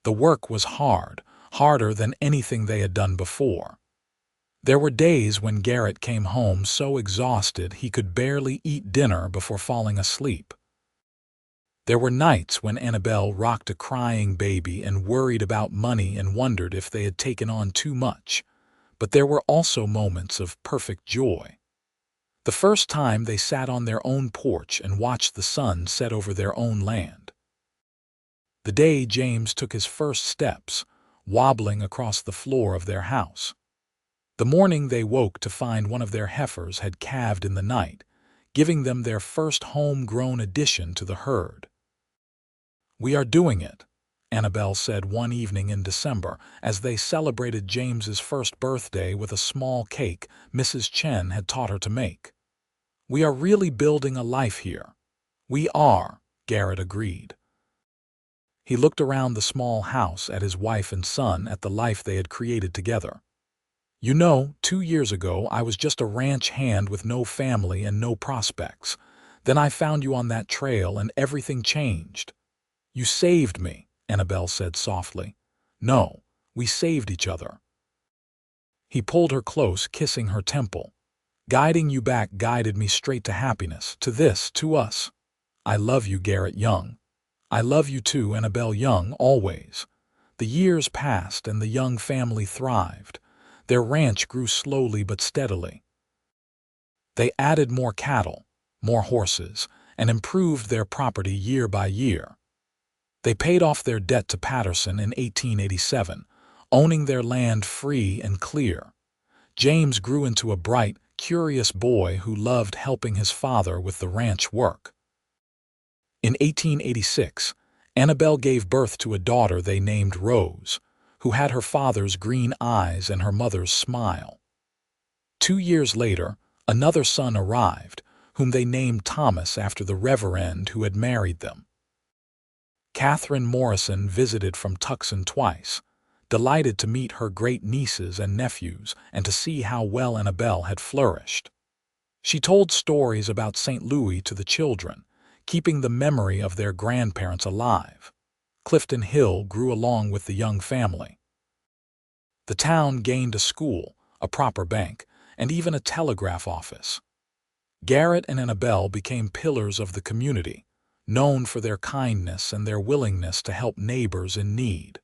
The work was hard, harder than anything they had done before. There were days when Garrett came home so exhausted he could barely eat dinner before falling asleep. There were nights when Annabelle rocked a crying baby and worried about money and wondered if they had taken on too much. But there were also moments of perfect joy. The first time they sat on their own porch and watched the sun set over their own land. The day James took his first steps, wobbling across the floor of their house. The morning they woke to find one of their heifers had calved in the night, giving them their first home-grown addition to the herd. "We are doing it," Annabelle said one evening in December as they celebrated James's first birthday with a small cake Mrs. Chen had taught her to make. "We are really building a life here." "We are," Garrett agreed. He looked around the small house at his wife and son, at the life they had created together. "You know, 2 years ago I was just a ranch hand with no family and no prospects. Then I found you on that trail and everything changed." "You saved me," Annabelle said softly. "No, we saved each other." He pulled her close, kissing her temple. "Guiding you back guided me straight to happiness, to this, to us. I love you, Garrett Young. I love you too, Annabelle Young, always." The years passed and the Young family thrived. Their ranch grew slowly but steadily. They added more cattle, more horses, and improved their property year by year. They paid off their debt to Patterson in 1887, owning their land free and clear. James grew into a bright, curious boy who loved helping his father with the ranch work. In 1886, Annabelle gave birth to a daughter they named Rose, who had her father's green eyes and her mother's smile. 2 years later, another son arrived, whom they named Thomas after the Reverend who had married them. Catherine Morrison visited from Tucson twice, delighted to meet her great-nieces and nephews and to see how well Annabelle had flourished. She told stories about St. Louis to the children, keeping the memory of their grandparents alive. Clifton Hill grew along with the Young family. The town gained a school, a proper bank, and even a telegraph office. Garrett and Annabelle became pillars of the community, known for their kindness and their willingness to help neighbors in need.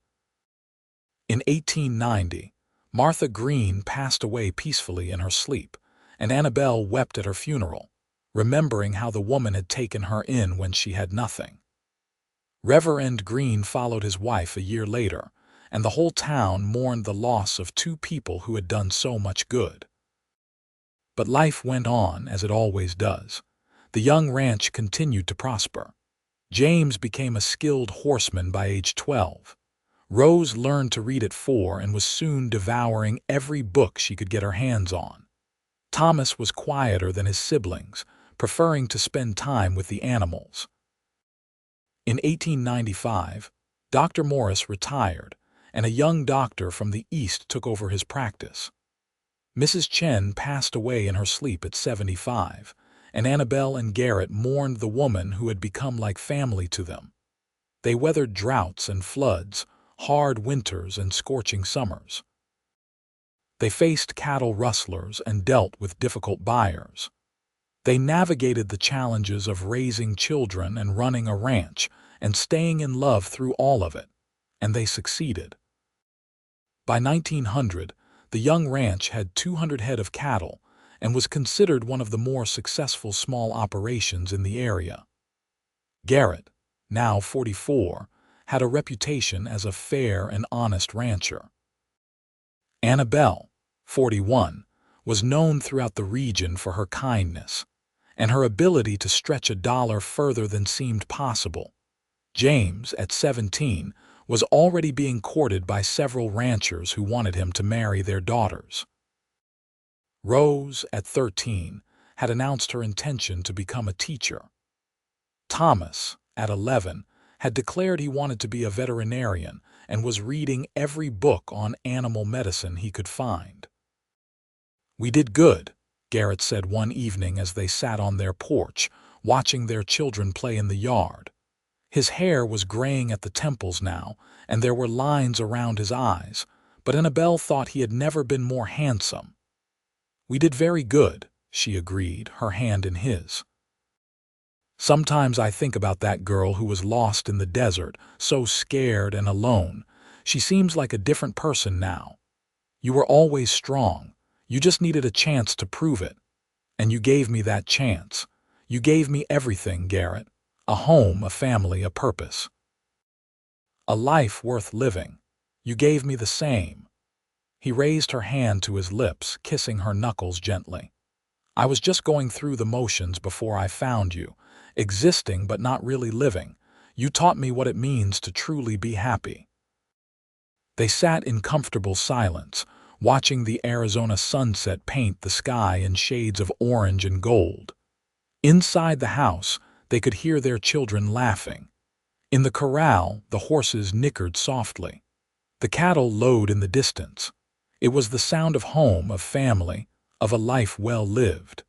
In 1890, Martha Green passed away peacefully in her sleep, and Annabelle wept at her funeral, remembering how the woman had taken her in when she had nothing. Reverend Green followed his wife a year later, and the whole town mourned the loss of two people who had done so much good. But life went on, as it always does. The young ranch continued to prosper. James became a skilled horseman by age 12. Rose learned to read at 4 and was soon devouring every book she could get her hands on. Thomas was quieter than his siblings, preferring to spend time with the animals. In 1895, Dr. Morris retired, and a young doctor from the East took over his practice. Mrs. Chen passed away in her sleep at 75, and Annabelle and Garrett mourned the woman who had become like family to them. They weathered droughts and floods, hard winters and scorching summers. They faced cattle rustlers and dealt with difficult buyers. They navigated the challenges of raising children and running a ranch and staying in love through all of it, and they succeeded. By 1900, the young ranch had 200 head of cattle and was considered one of the more successful small operations in the area. Garrett, now 44, had a reputation as a fair and honest rancher. Annabelle, 41, was known throughout the region for her kindness and her ability to stretch a dollar further than seemed possible. James, at 17, was already being courted by several ranchers who wanted him to marry their daughters. Rose, at 13, had announced her intention to become a teacher. Thomas, at 11, had declared he wanted to be a veterinarian and was reading every book on animal medicine he could find. "We did good," Garrett said one evening as they sat on their porch, watching their children play in the yard. His hair was graying at the temples now, and there were lines around his eyes, but Annabelle thought he had never been more handsome. "We did very good," she agreed, her hand in his. "Sometimes I think about that girl who was lost in the desert, so scared and alone. She seems like a different person now. You were always strong. You just needed a chance to prove it. And you gave me that chance. You gave me everything, Garrett. A home, a family, a purpose. A life worth living. You gave me the same." He raised her hand to his lips, kissing her knuckles gently. "I was just going through the motions before I found you, existing but not really living. You taught me what it means to truly be happy." They sat in comfortable silence, watching the Arizona sunset paint the sky in shades of orange and gold. Inside the house, they could hear their children laughing. In the corral, the horses nickered softly. The cattle lowed in the distance. It was the sound of home, of family, of a life well lived.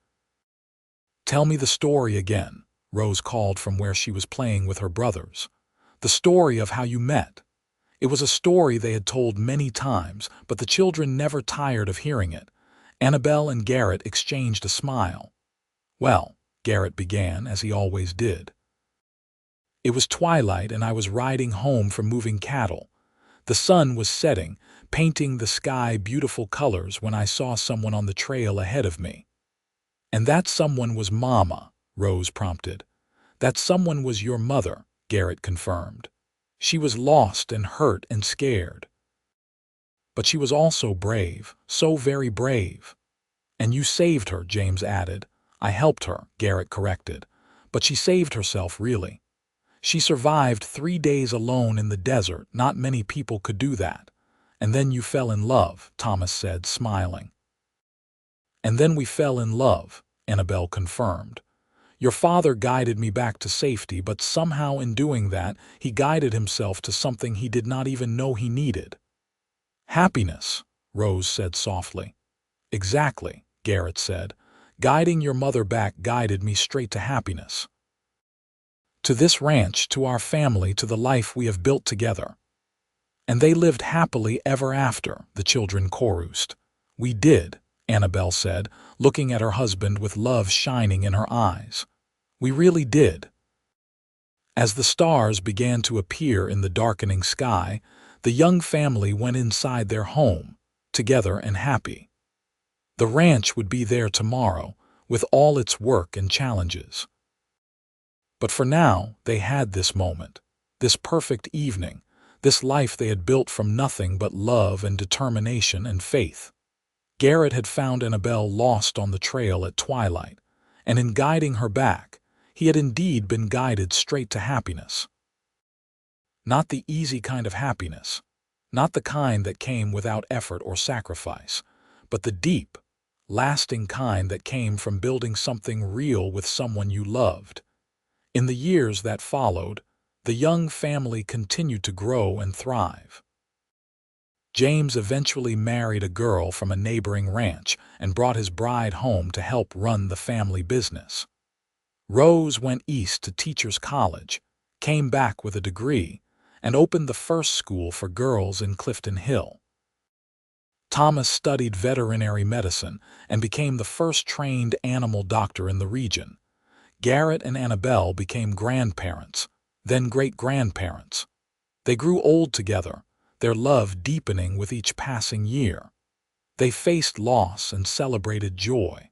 "Tell me the story again," Rose called from where she was playing with her brothers. "The story of how you met." It was a story they had told many times, but the children never tired of hearing it. Annabelle and Garrett exchanged a smile. "Well," Garrett began, as he always did. "It was twilight and I was riding home from moving cattle. The sun was setting, painting the sky beautiful colors when I saw someone on the trail ahead of me." "And that someone was Mama," Rose prompted. "That someone was your mother," Garrett confirmed. "She was lost and hurt and scared. But she was also brave, so very brave." "And you saved her," James added. "I helped her," Garrett corrected. "But she saved herself, really. She survived 3 days alone in the desert. Not many people could do that. And then you fell in love," Thomas said, smiling. "And then we fell in love," Annabelle confirmed. "Your father guided me back to safety, but somehow in doing that, he guided himself to something he did not even know he needed." "Happiness," Rose said softly. "Exactly," Garrett said. "Guiding your mother back guided me straight to happiness. To this ranch, to our family, to the life we have built together." "And they lived happily ever after," the children chorused. "We did," Annabelle said, looking at her husband with love shining in her eyes. "We really did." As the stars began to appear in the darkening sky, the young family went inside their home, together and happy. The ranch would be there tomorrow, with all its work and challenges. But for now, they had this moment, this perfect evening, this life they had built from nothing but love and determination and faith. Garrett had found Annabelle lost on the trail at twilight, and in guiding her back, he had indeed been guided straight to happiness. Not the easy kind of happiness, not the kind that came without effort or sacrifice, but the deep, lasting kind that came from building something real with someone you loved. In the years that followed, the Young family continued to grow and thrive. James eventually married a girl from a neighboring ranch and brought his bride home to help run the family business. Rose went east to Teachers College, came back with a degree, and opened the first school for girls in Clifton Hill. Thomas studied veterinary medicine and became the first trained animal doctor in the region. Garrett and Annabelle became grandparents, then great-grandparents. They grew old together, their love deepening with each passing year. They faced loss and celebrated joy.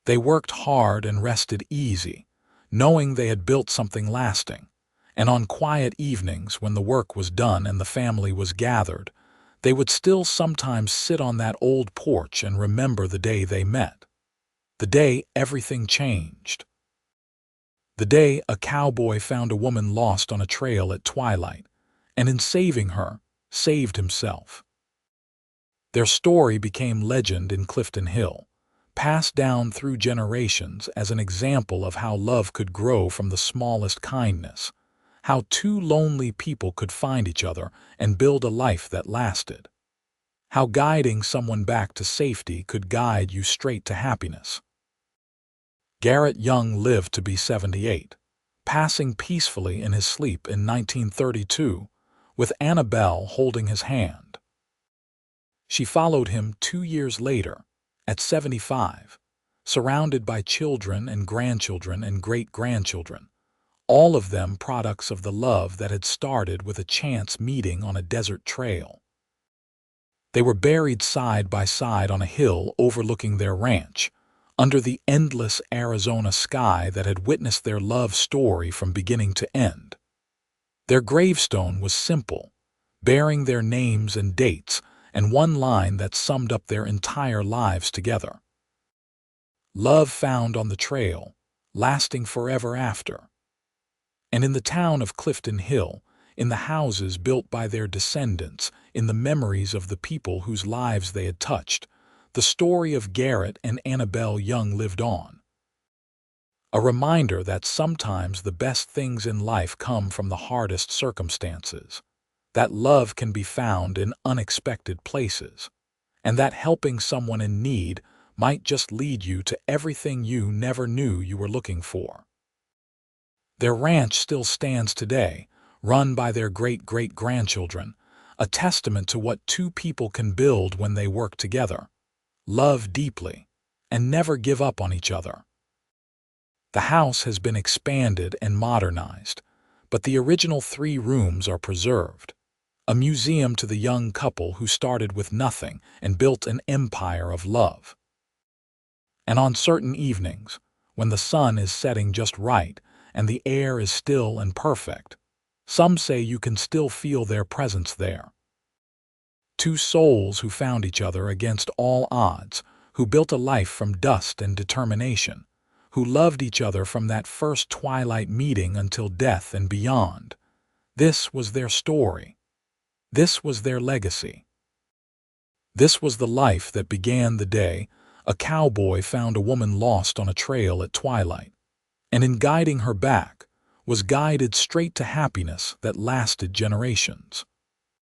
They worked hard and rested easy, knowing they had built something lasting. And on quiet evenings when the work was done and the family was gathered, they would still sometimes sit on that old porch and remember the day they met. The day everything changed. The day a cowboy found a woman lost on a trail at twilight, and in saving her, saved himself. Their story became legend in Clifton Hill, passed down through generations as an example of how love could grow from the smallest kindness, how two lonely people could find each other and build a life that lasted, how guiding someone back to safety could guide you straight to happiness. Garrett Young lived to be 78, passing peacefully in his sleep in 1932, with Annabelle holding his hand. She followed him 2 years later, at 75, surrounded by children and grandchildren and great-grandchildren, all of them products of the love that had started with a chance meeting on a desert trail. They were buried side by side on a hill overlooking their ranch, under the endless Arizona sky that had witnessed their love story from beginning to end. Their gravestone was simple, bearing their names and dates, and one line that summed up their entire lives together. Love found on the trail, lasting forever after. And in the town of Clifton Hill, in the houses built by their descendants, in the memories of the people whose lives they had touched, the story of Garrett and Annabelle Young lived on. A reminder that sometimes the best things in life come from the hardest circumstances, that love can be found in unexpected places, and that helping someone in need might just lead you to everything you never knew you were looking for. Their ranch still stands today, run by their great-great-grandchildren, a testament to what two people can build when they work together, love deeply, and never give up on each other. The house has been expanded and modernized, but the original 3 rooms are preserved, a museum to the young couple who started with nothing and built an empire of love. And on certain evenings, when the sun is setting just right and the air is still and perfect, some say you can still feel their presence there. Two souls who found each other against all odds, who built a life from dust and determination, who loved each other from that first twilight meeting until death and beyond. This was their story. This was their legacy. This was the life that began the day a cowboy found a woman lost on a trail at twilight, and in guiding her back, was guided straight to happiness that lasted generations.